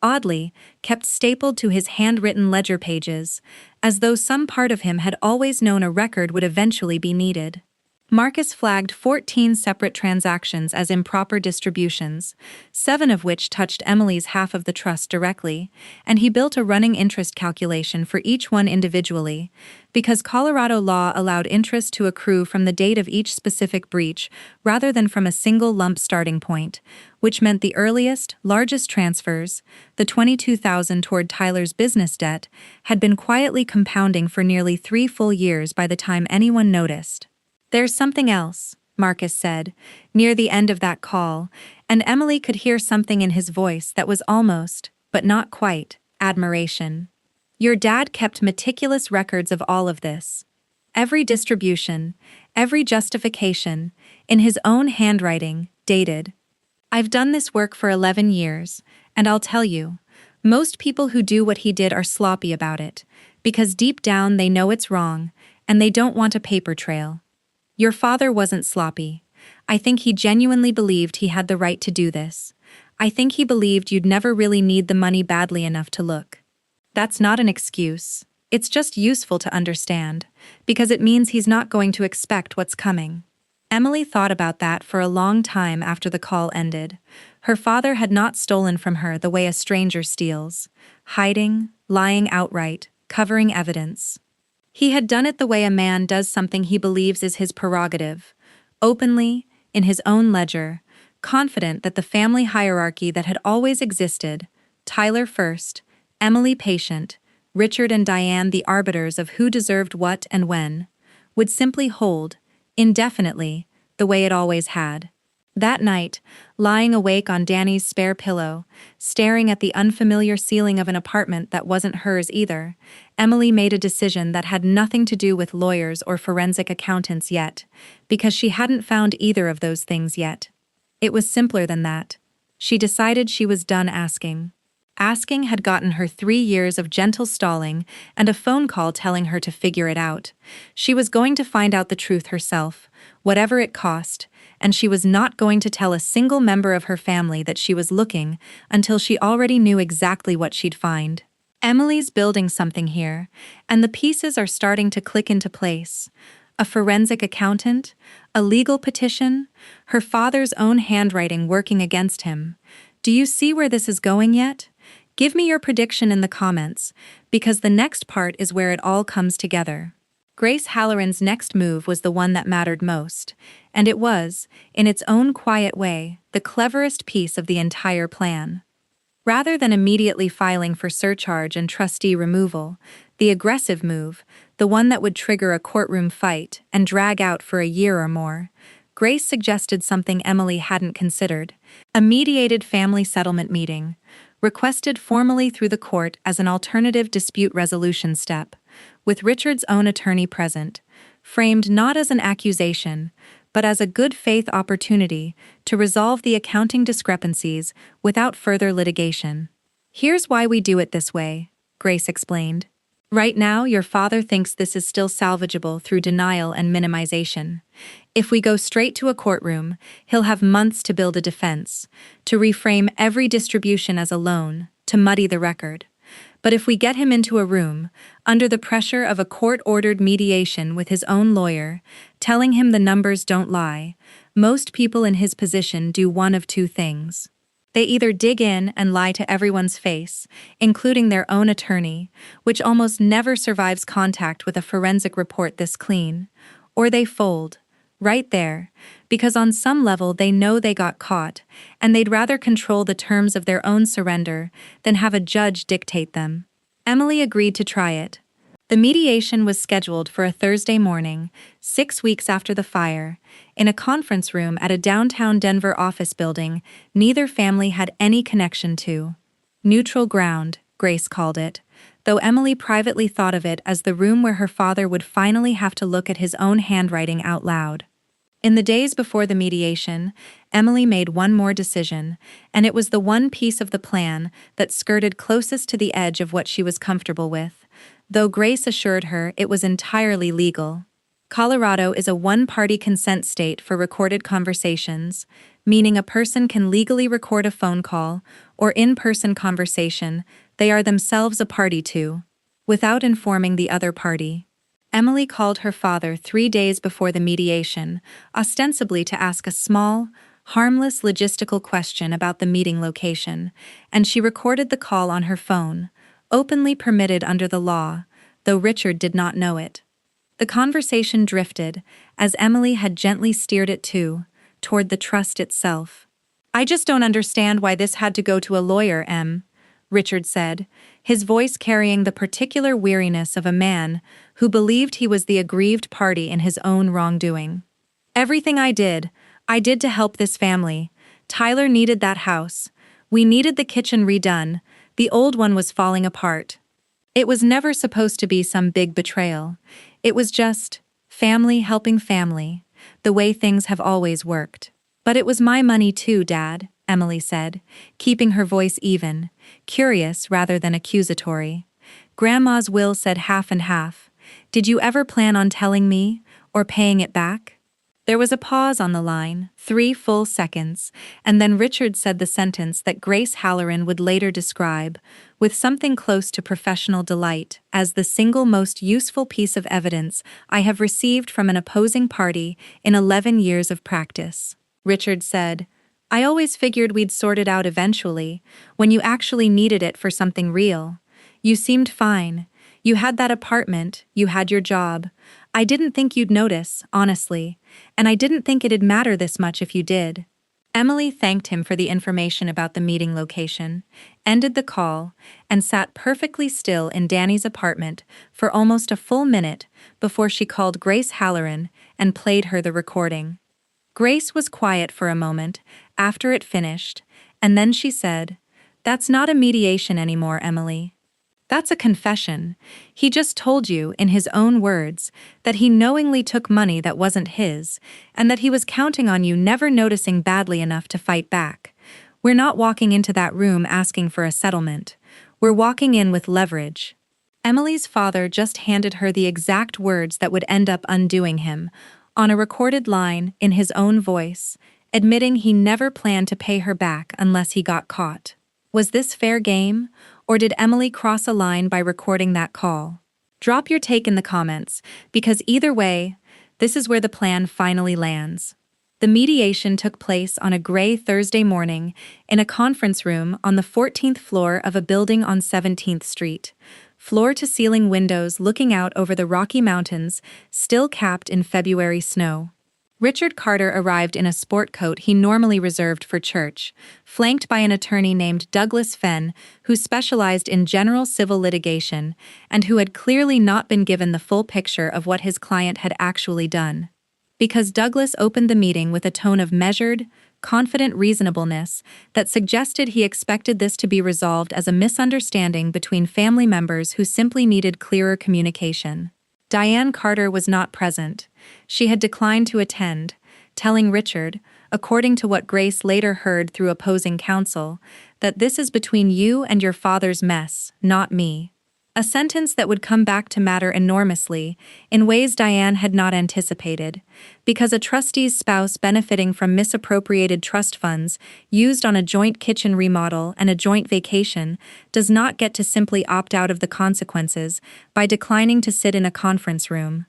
oddly, kept stapled to his handwritten ledger pages, as though some part of him had always known a record would eventually be needed. Marcus flagged 14 separate transactions as improper distributions, 7 of which touched Emily's half of the trust directly, and he built a running interest calculation for each one individually, because Colorado law allowed interest to accrue from the date of each specific breach rather than from a single lump starting point, which meant the earliest, largest transfers, the $22,000 toward Tyler's business debt, had been quietly compounding for nearly 3 full years by the time anyone noticed. "There's something else," Marcus said, near the end of that call, and Emily could hear something in his voice that was almost, but not quite, admiration. "Your dad kept meticulous records of all of this. Every distribution, every justification, in his own handwriting, dated. I've done this work for 11 years, and I'll tell you, most people who do what he did are sloppy about it, because deep down they know it's wrong, and they don't want a paper trail. Your father wasn't sloppy. I think he genuinely believed he had the right to do this. I think he believed you'd never really need the money badly enough to look. That's not an excuse. It's just useful to understand, because it means he's not going to expect what's coming." Emily thought about that for a long time after the call ended. Her father had not stolen from her the way a stranger steals, hiding, lying outright, covering evidence. He had done it the way a man does something he believes is his prerogative, openly, in his own ledger, confident that the family hierarchy that had always existed, Tyler first, Emily patient, Richard and Diane the arbiters of who deserved what and when, would simply hold, indefinitely, the way it always had. That night, lying awake on Danny's spare pillow, staring at the unfamiliar ceiling of an apartment that wasn't hers either, Emily made a decision that had nothing to do with lawyers or forensic accountants yet, because she hadn't found either of those things yet. It was simpler than that. She decided she was done asking. Asking had gotten her 3 years of gentle stalling and a phone call telling her to figure it out. She was going to find out the truth herself, whatever it cost, and she was not going to tell a single member of her family that she was looking until she already knew exactly what she'd find. Emily's building something here, and the pieces are starting to click into place. A forensic accountant, a legal petition, her father's own handwriting working against him. Do you see where this is going yet? Give me your prediction in the comments, because the next part is where it all comes together. Grace Halloran's next move was the one that mattered most, And it was, in its own quiet way, the cleverest piece of the entire plan. Rather than immediately filing for surcharge and trustee removal, the aggressive move, the one that would trigger a courtroom fight and drag out for a year or more, Grace suggested something Emily hadn't considered: a mediated family settlement meeting, requested formally through the court as an alternative dispute resolution step, with Richard's own attorney present, framed not as an accusation, but as a good faith opportunity to resolve the accounting discrepancies without further litigation. "Here's why we do it this way," Grace explained. "Right now, your father thinks this is still salvageable through denial and minimization. If we go straight to a courtroom, he'll have months to build a defense, to reframe every distribution as a loan, to muddy the record. But if we get him into a room, under the pressure of a court-ordered mediation with his own lawyer, telling him the numbers don't lie, most people in his position do one of two things. They either dig in and lie to everyone's face, including their own attorney, which almost never survives contact with a forensic report this clean, or they fold, right there, because on some level they know they got caught, and they'd rather control the terms of their own surrender than have a judge dictate them." Emily agreed to try it. The mediation was scheduled for a Thursday morning, 6 weeks after the fire, in a conference room at a downtown Denver office building neither family had any connection to. Neutral ground, Grace called it, though Emily privately thought of it as the room where her father would finally have to look at his own handwriting out loud. In the days before the mediation, Emily made one more decision, and it was the one piece of the plan that skirted closest to the edge of what she was comfortable with, though Grace assured her it was entirely legal. Colorado is a one-party consent state for recorded conversations, meaning a person can legally record a phone call or in-person conversation they are themselves a party to, without informing the other party. Emily called her father 3 days before the mediation, ostensibly to ask a small, harmless logistical question about the meeting location, and she recorded the call on her phone, openly permitted under the law, though Richard did not know it. The conversation drifted, as Emily had gently steered it toward the trust itself. "I just don't understand why this had to go to a lawyer, Em," Richard said, his voice carrying the particular weariness of a man who believed he was the aggrieved party in his own wrongdoing. "Everything I did to help this family. Tyler needed that house. We needed the kitchen redone. The old one was falling apart. It was never supposed to be some big betrayal. It was just family helping family, the way things have always worked. But it was my money too, Dad," Emily said, keeping her voice even, curious rather than accusatory. "Grandma's will said half and half. Did you ever plan on telling me, or paying it back?" There was a pause on the line, 3 full seconds, and then Richard said the sentence that Grace Halloran would later describe, with something close to professional delight, as the single most useful piece of evidence I have received from an opposing party in 11 years of practice. Richard said, "I always figured we'd sort it out eventually, when you actually needed it for something real. You seemed fine. You had that apartment, you had your job. I didn't think you'd notice, honestly, and I didn't think it'd matter this much if you did." Emily thanked him for the information about the meeting location, ended the call, and sat perfectly still in Danny's apartment for almost a full minute before she called Grace Halloran and played her the recording. Grace was quiet for a moment after it finished, and then she said, "That's not a mediation anymore, Emily. That's a confession. He just told you, in his own words, that he knowingly took money that wasn't his, and that he was counting on you never noticing badly enough to fight back. We're not walking into that room asking for a settlement. We're walking in with leverage." Emily's father just handed her the exact words that would end up undoing him, on a recorded line in his own voice, admitting he never planned to pay her back unless he got caught. Was this fair game, or did Emily cross a line by recording that call? Drop your take in the comments, because either way, this is where the plan finally lands. The mediation took place on a gray Thursday morning in a conference room on the 14th floor of a building on 17th Street, floor-to-ceiling windows looking out over the Rocky Mountains, still capped in February snow. Richard Carter arrived in a sport coat he normally reserved for church, flanked by an attorney named Douglas Fenn, who specialized in general civil litigation and who had clearly not been given the full picture of what his client had actually done. Because Douglas opened the meeting with a tone of measured, confident reasonableness that suggested he expected this to be resolved as a misunderstanding between family members who simply needed clearer communication. Diane Carter was not present. She had declined to attend, telling Richard, according to what Grace later heard through opposing counsel, that this is between you and your father's mess, not me. A sentence that would come back to matter enormously, in ways Diane had not anticipated, because a trustee's spouse benefiting from misappropriated trust funds used on a joint kitchen remodel and a joint vacation does not get to simply opt out of the consequences by declining to sit in a conference room.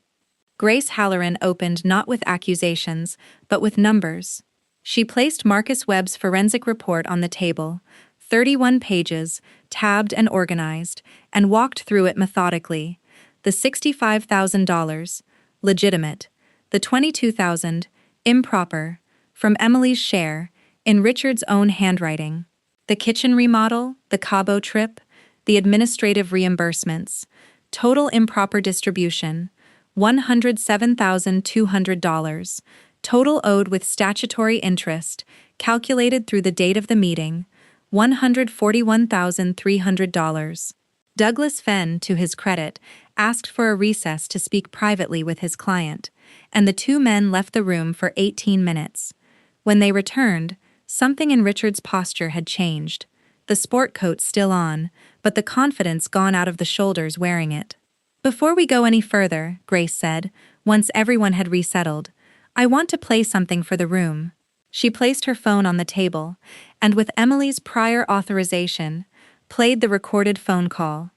Grace Halloran opened not with accusations, but with numbers. She placed Marcus Webb's forensic report on the table, 31 pages, tabbed and organized, and walked through it methodically. The $65,000, legitimate. The $22,000, improper, from Emily's share, in Richard's own handwriting. The kitchen remodel, the Cabo trip, the administrative reimbursements, total improper distribution, $107,200, total owed with statutory interest, calculated through the date of the meeting, $141,300. Douglas Fenn, to his credit, asked for a recess to speak privately with his client, and the two men left the room for 18 minutes. When they returned, something in Richard's posture had changed. The sport coat still on, but the confidence gone out of the shoulders wearing it. "Before we go any further," Grace said, once everyone had resettled, "I want to play something for the room." She placed her phone on the table, and with Emily's prior authorization, played the recorded phone call,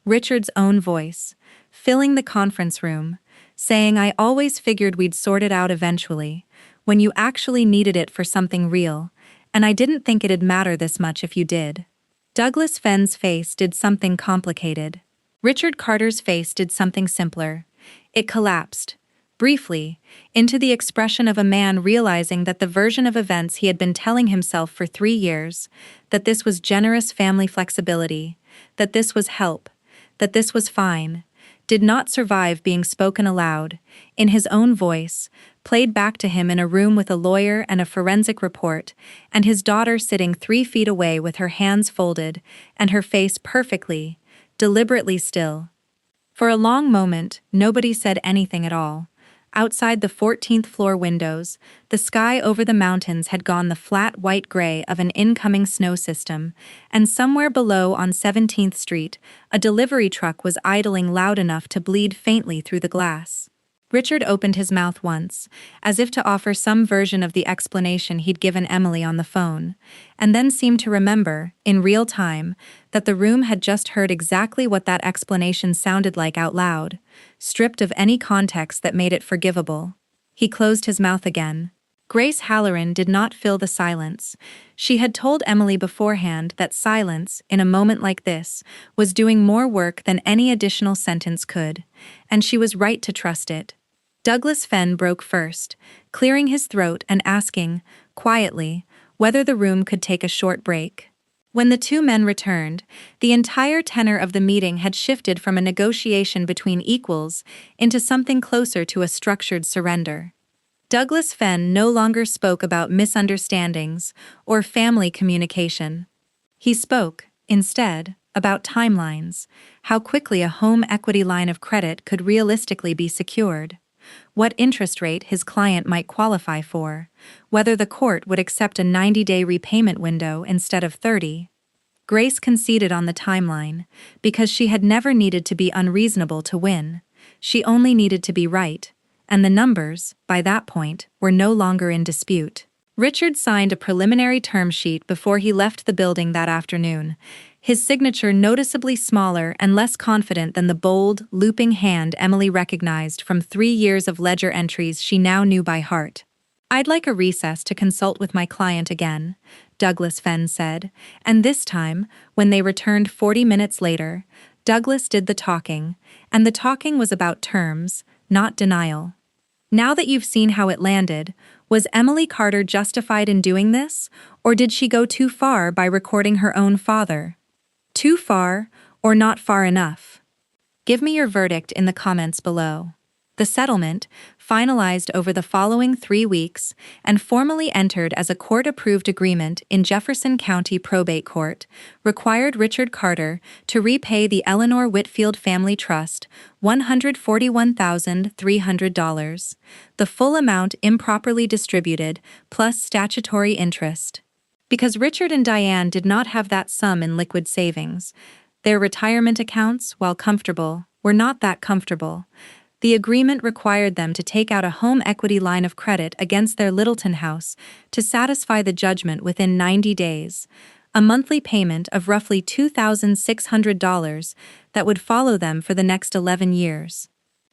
Richard's own voice, filling the conference room, saying, "I always figured we'd sort it out eventually, when you actually needed it for something real, and I didn't think it'd matter this much if you did." Douglas Fenn's face did something complicated. Richard Carter's face did something simpler. It collapsed, briefly, into the expression of a man realizing that the version of events he had been telling himself for 3 years, that this was generous family flexibility, that this was help, that this was fine, did not survive being spoken aloud, in his own voice, played back to him in a room with a lawyer and a forensic report, and his daughter sitting 3 feet away with her hands folded and her face perfectly, deliberately still. For a long moment, nobody said anything at all. Outside the 14th floor windows, the sky over the mountains had gone the flat white gray of an incoming snow system, and somewhere below on 17th Street, a delivery truck was idling loud enough to bleed faintly through the glass. Richard opened his mouth once, as if to offer some version of the explanation he'd given Emily on the phone, and then seemed to remember, in real time, that the room had just heard exactly what that explanation sounded like out loud, stripped of any context that made it forgivable. He closed his mouth again. Grace Halloran did not fill the silence. She had told Emily beforehand that silence, in a moment like this, was doing more work than any additional sentence could, and she was right to trust it. Douglas Fenn broke first, clearing his throat and asking, quietly, whether the room could take a short break. When the two men returned, the entire tenor of the meeting had shifted from a negotiation between equals into something closer to a structured surrender. Douglas Fenn no longer spoke about misunderstandings or family communication. He spoke, instead, about timelines, how quickly a home equity line of credit could realistically be secured, what interest rate his client might qualify for, whether the court would accept a 90-day repayment window instead of 30. Grace conceded on the timeline, because she had never needed to be unreasonable to win. She only needed to be right, and the numbers, by that point, were no longer in dispute. Richard signed a preliminary term sheet before he left the building that afternoon, his signature noticeably smaller and less confident than the bold, looping hand Emily recognized from 3 years of ledger entries she now knew by heart. "I'd like a recess to consult with my client again," Douglas Fenn said, and this time, when they returned 40 minutes later, Douglas did the talking, and the talking was about terms, not denial. Now that you've seen how it landed, was Emily Carter justified in doing this, or did she go too far by recording her own father? Too far, or not far enough? Give me your verdict in the comments below. The settlement, finalized over the following 3 weeks and formally entered as a court-approved agreement in Jefferson County Probate Court, required Richard Carter to repay the Eleanor Whitfield Family Trust $141,300, the full amount improperly distributed, plus statutory interest. Because Richard and Diane did not have that sum in liquid savings, their retirement accounts, while comfortable, were not that comfortable. The agreement required them to take out a home equity line of credit against their Littleton house to satisfy the judgment within 90 days, a monthly payment of roughly $2,600 that would follow them for the next 11 years.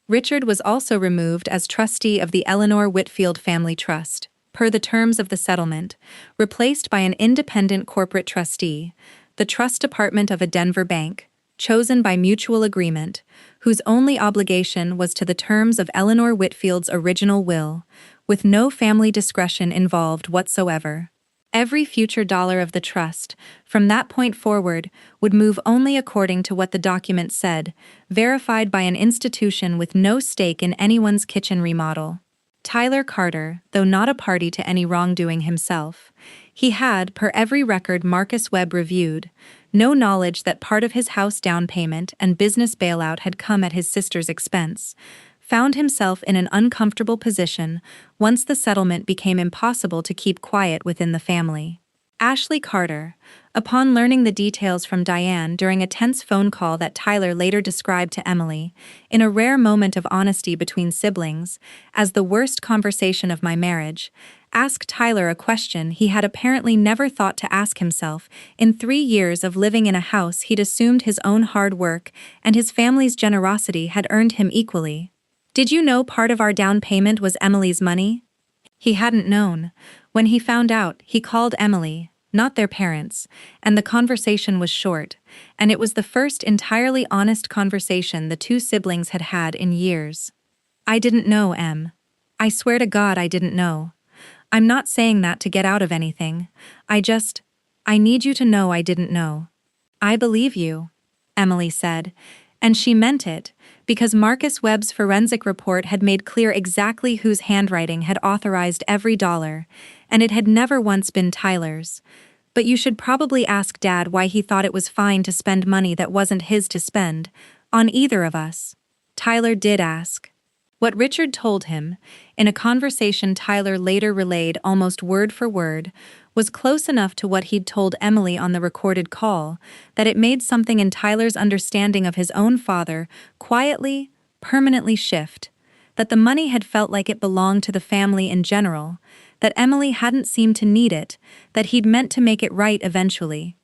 Richard was also removed as trustee of the Eleanor Whitfield Family Trust, per the terms of the settlement, replaced by an independent corporate trustee, the trust department of a Denver bank, chosen by mutual agreement, whose only obligation was to the terms of Eleanor Whitfield's original will, with no family discretion involved whatsoever. Every future dollar of the trust, from that point forward, would move only according to what the document said, verified by an institution with no stake in anyone's kitchen remodel. Tyler Carter, though not a party to any wrongdoing himself, he had, per every record Marcus Webb reviewed, no knowledge that part of his house down payment and business bailout had come at his sister's expense, found himself in an uncomfortable position once the settlement became impossible to keep quiet within the family. Ashley Carter, upon learning the details from Diane during a tense phone call that Tyler later described to Emily, in a rare moment of honesty between siblings, as the worst conversation of my marriage, asked Tyler a question he had apparently never thought to ask himself in 3 years of living in a house he'd assumed his own hard work and his family's generosity had earned him equally. "Did you know part of our down payment was Emily's money?" He hadn't known. When he found out, he called Emily, not their parents, and the conversation was short, and it was the first entirely honest conversation the two siblings had had in years. "I didn't know, Em. I swear to God I didn't know. I'm not saying that to get out of anything. I need you to know I didn't know." "I believe you," Emily said, and she meant it, because Marcus Webb's forensic report had made clear exactly whose handwriting had authorized every dollar, and it had never once been Tyler's. "But you should probably ask Dad why he thought it was fine to spend money that wasn't his to spend, on either of us." Tyler did ask. What Richard told him, in a conversation Tyler later relayed almost word for word, was close enough to what he'd told Emily on the recorded call that it made something in Tyler's understanding of his own father quietly, permanently shift, that the money had felt like it belonged to the family in general, that Emily hadn't seemed to need it, that he'd meant to make it right eventually.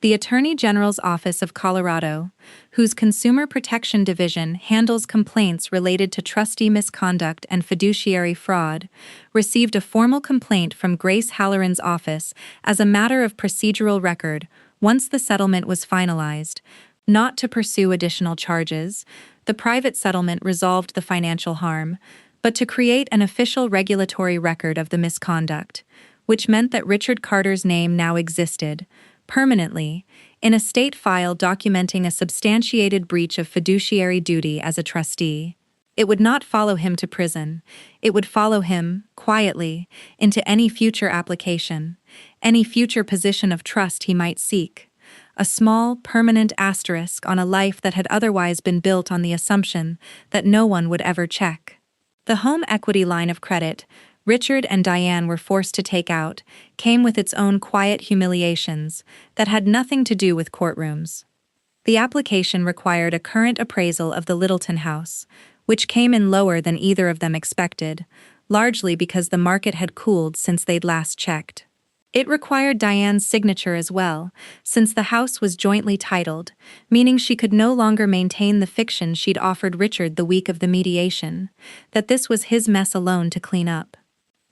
The Attorney General's Office of Colorado, whose Consumer Protection Division handles complaints related to trustee misconduct and fiduciary fraud, received a formal complaint from Grace Halloran's office as a matter of procedural record once the settlement was finalized, not to pursue additional charges. The private settlement resolved the financial harm, but to create an official regulatory record of the misconduct, which meant that Richard Carter's name now existed, permanently, in a state file documenting a substantiated breach of fiduciary duty as a trustee. It would not follow him to prison. It would follow him, quietly, into any future application, any future position of trust he might seek. A small, permanent asterisk on a life that had otherwise been built on the assumption that no one would ever check. The home equity line of credit Richard and Diane were forced to take out came with its own quiet humiliations that had nothing to do with courtrooms. The application required a current appraisal of the Littleton house, which came in lower than either of them expected, largely because the market had cooled since they'd last checked. It required Diane's signature as well, since the house was jointly titled, meaning she could no longer maintain the fiction she'd offered Richard the week of the mediation, that this was his mess alone to clean up.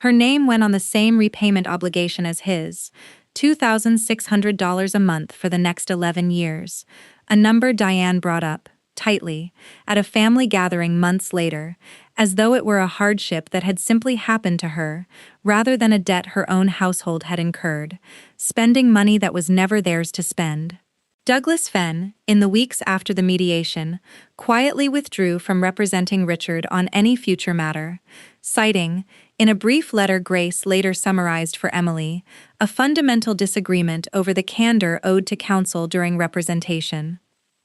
Her name went on the same repayment obligation as his, $2,600 a month for the next 11 years, a number Diane brought up, tightly, at a family gathering months later, as though it were a hardship that had simply happened to her, rather than a debt her own household had incurred, spending money that was never theirs to spend. Douglas Fenn, in the weeks after the mediation, quietly withdrew from representing Richard on any future matter, citing, in a brief letter Grace later summarized for Emily, a fundamental disagreement over the candor owed to counsel during representation.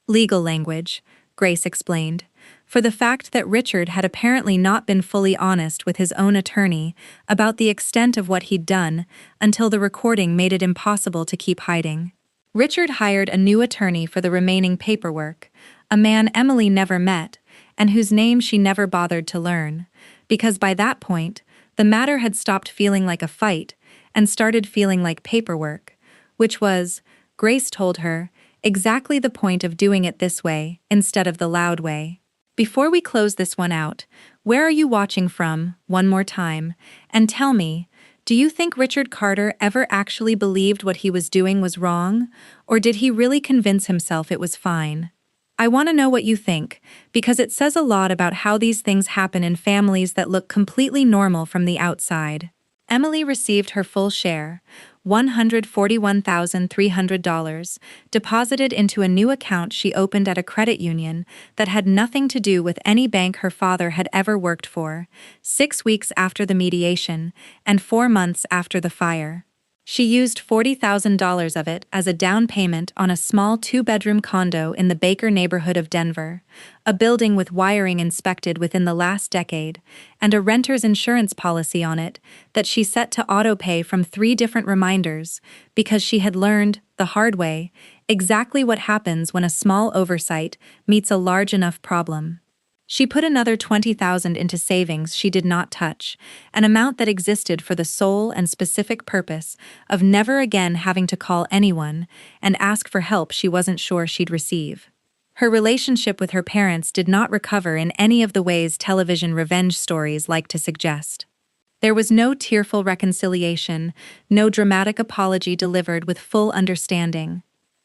Legal language, Grace explained, for the fact that Richard had apparently not been fully honest with his own attorney about the extent of what he'd done until the recording made it impossible to keep hiding. Richard hired a new attorney for the remaining paperwork, a man Emily never met, and whose name she never bothered to learn, because by that point, the matter had stopped feeling like a fight and started feeling like paperwork, which was, Grace told her, exactly the point of doing it this way instead of the loud way. Before we close this one out, where are you watching from, one more time, and tell me, do you think Richard Carter ever actually believed what he was doing was wrong, or did he really convince himself it was fine? I want to know what you think, because it says a lot about how these things happen in families that look completely normal from the outside. Emily received her full share, $141,300, deposited into a new account she opened at a credit union that had nothing to do with any bank her father had ever worked for, 6 weeks after the mediation and 4 months after the fire. She used $40,000 of it as a down payment on a small 2-bedroom condo in the Baker neighborhood of Denver, a building with wiring inspected within the last decade, and a renter's insurance policy on it that she set to auto-pay from 3 different reminders because she had learned, the hard way, exactly what happens when a small oversight meets a large enough problem. She put another $20,000 into savings she did not touch, an amount that existed for the sole and specific purpose of never again having to call anyone and ask for help she wasn't sure she'd receive. Her relationship with her parents did not recover in any of the ways television revenge stories like to suggest. There was no tearful reconciliation, no dramatic apology delivered with full understanding.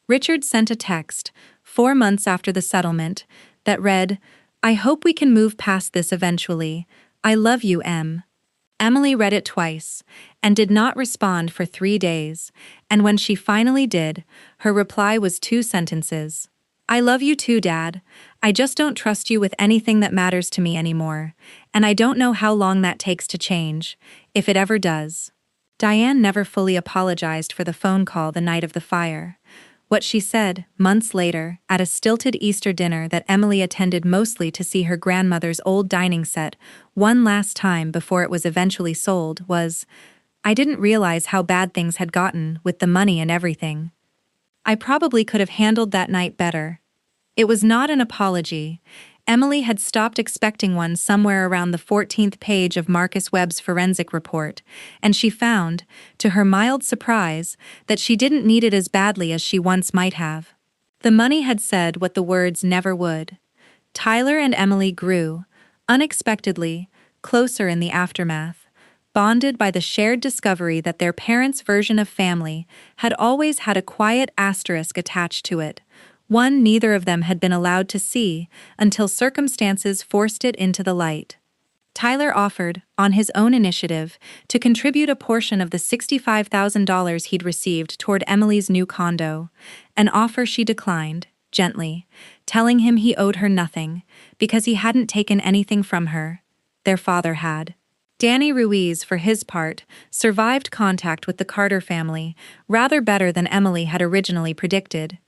Richard sent a text, 4 months after the settlement, that read, "I hope we can move past this eventually. I love you, Em." Emily read it twice, and did not respond for 3 days, and when she finally did, her reply was 2 sentences. "I love you too, Dad. I just don't trust you with anything that matters to me anymore, and I don't know how long that takes to change, if it ever does." Diane never fully apologized for the phone call the night of the fire. What she said, months later, at a stilted Easter dinner that Emily attended mostly to see her grandmother's old dining set one last time before it was eventually sold, was, "I didn't realize how bad things had gotten with the money and everything. I probably could have handled that night better." It was not an apology. Emily had stopped expecting one somewhere around the 14th page of Marcus Webb's forensic report, and she found, to her mild surprise, that she didn't need it as badly as she once might have. The money had said what the words never would. Tyler and Emily grew, unexpectedly, closer in the aftermath, bonded by the shared discovery that their parents' version of family had always had a quiet asterisk attached to it, one neither of them had been allowed to see until circumstances forced it into the light. Tyler offered, on his own initiative, to contribute a portion of the $65,000 he'd received toward Emily's new condo, an offer she declined, gently, telling him he owed her nothing, because he hadn't taken anything from her. Their father had. Danny Ruiz, for his part, survived contact with the Carter family rather better than Emily had originally predicted,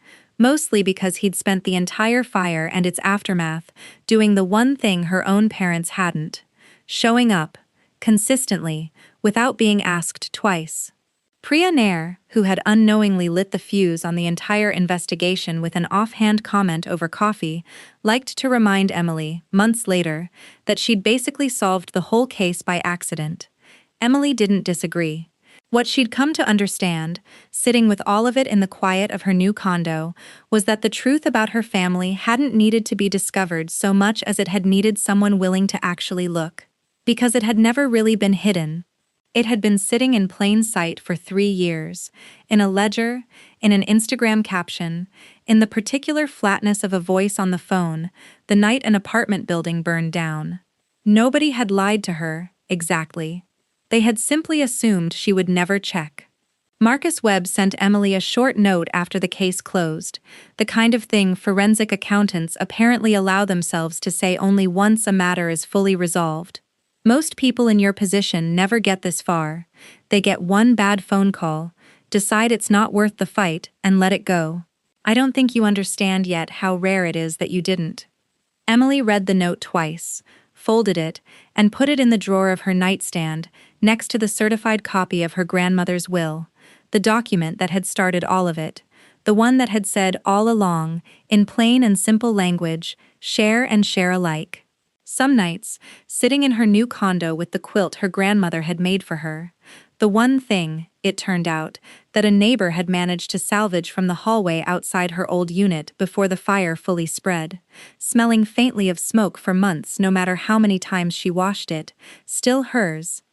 mostly because he'd spent the entire fire and its aftermath doing the one thing her own parents hadn't: showing up, consistently, without being asked twice. Priya Nair, who had unknowingly lit the fuse on the entire investigation with an offhand comment over coffee, liked to remind Emily, months later, that she'd basically solved the whole case by accident. Emily didn't disagree. What she'd come to understand, sitting with all of it in the quiet of her new condo, was that the truth about her family hadn't needed to be discovered so much as it had needed someone willing to actually look. Because it had never really been hidden. It had been sitting in plain sight for 3 years, in a ledger, in an Instagram caption, in the particular flatness of a voice on the phone, the night an apartment building burned down. Nobody had lied to her, exactly. They had simply assumed she would never check. Marcus Webb sent Emily a short note after the case closed, the kind of thing forensic accountants apparently allow themselves to say only once a matter is fully resolved. Most people in your position never get this far. They get one bad phone call, decide it's not worth the fight, and let it go. I don't think you understand yet how rare it is that you didn't. Emily read the note twice, folded it, and put it in the drawer of her nightstand, next to the certified copy of her grandmother's will, the document that had started all of it, the one that had said all along, in plain and simple language, share and share alike. Some nights, sitting in her new condo with the quilt her grandmother had made for her, the one thing, it turned out, that a neighbor had managed to salvage from the hallway outside her old unit before the fire fully spread, smelling faintly of smoke for months no matter how many times she washed it, still hers.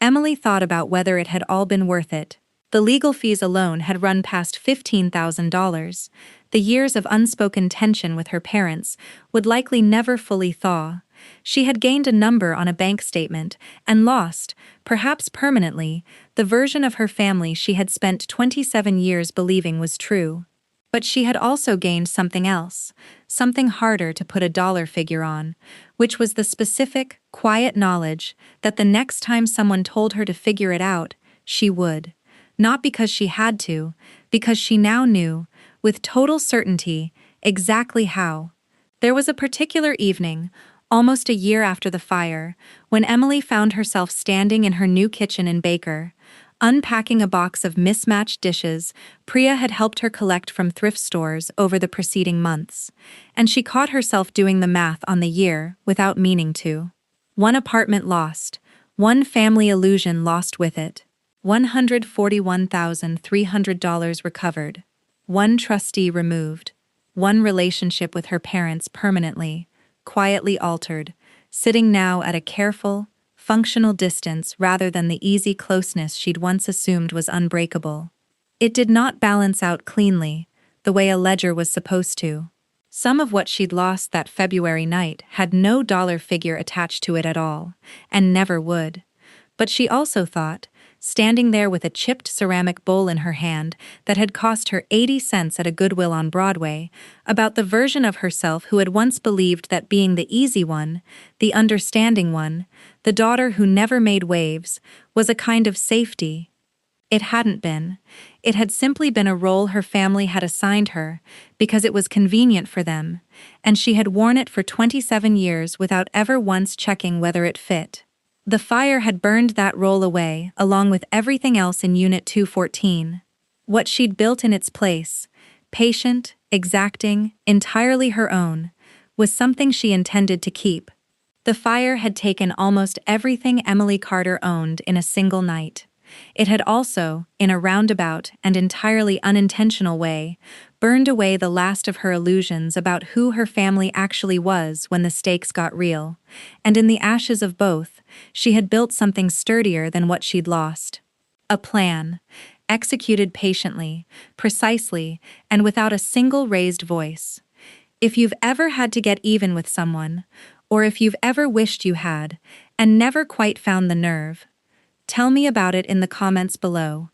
Emily thought about whether it had all been worth it. The legal fees alone had run past $15,000. The years of unspoken tension with her parents would likely never fully thaw. She had gained a number on a bank statement and lost, perhaps permanently, the version of her family she had spent 27 years believing was true. But she had also gained something else, something harder to put a dollar figure on, which was the specific, quiet knowledge that the next time someone told her to figure it out, she would. Not because she had to, because she now knew, with total certainty, exactly how. There was a particular evening, almost a year after the fire, when Emily found herself standing in her new kitchen in Baker, unpacking a box of mismatched dishes Priya had helped her collect from thrift stores over the preceding months, and she caught herself doing the math on the year without meaning to. One apartment lost, one family illusion lost with it, $141,300 recovered, one trustee removed, one relationship with her parents permanently, quietly altered, sitting now at a careful, functional distance rather than the easy closeness she'd once assumed was unbreakable. It did not balance out cleanly, the way a ledger was supposed to. Some of what she'd lost that February night had no dollar figure attached to it at all, and never would. But she also thought, standing there with a chipped ceramic bowl in her hand that had cost her 80 cents at a Goodwill on Broadway, about the version of herself who had once believed that being the easy one, the understanding one, the daughter who never made waves, was a kind of safety. It hadn't been. It had simply been a role her family had assigned her because it was convenient for them, and she had worn it for 27 years without ever once checking whether it fit. The fire had burned that role away, along with everything else in Unit 214. What she'd built in its place, patient, exacting, entirely her own, was something she intended to keep. The fire had taken almost everything Emily Carter owned in a single night. It had also, in a roundabout and entirely unintentional way, burned away the last of her illusions about who her family actually was when the stakes got real, and in the ashes of both, she had built something sturdier than what she'd lost. A plan, executed patiently, precisely, and without a single raised voice. If you've ever had to get even with someone, or if you've ever wished you had, and never quite found the nerve, tell me about it in the comments below.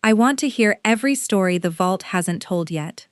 I want to hear every story the vault hasn't told yet.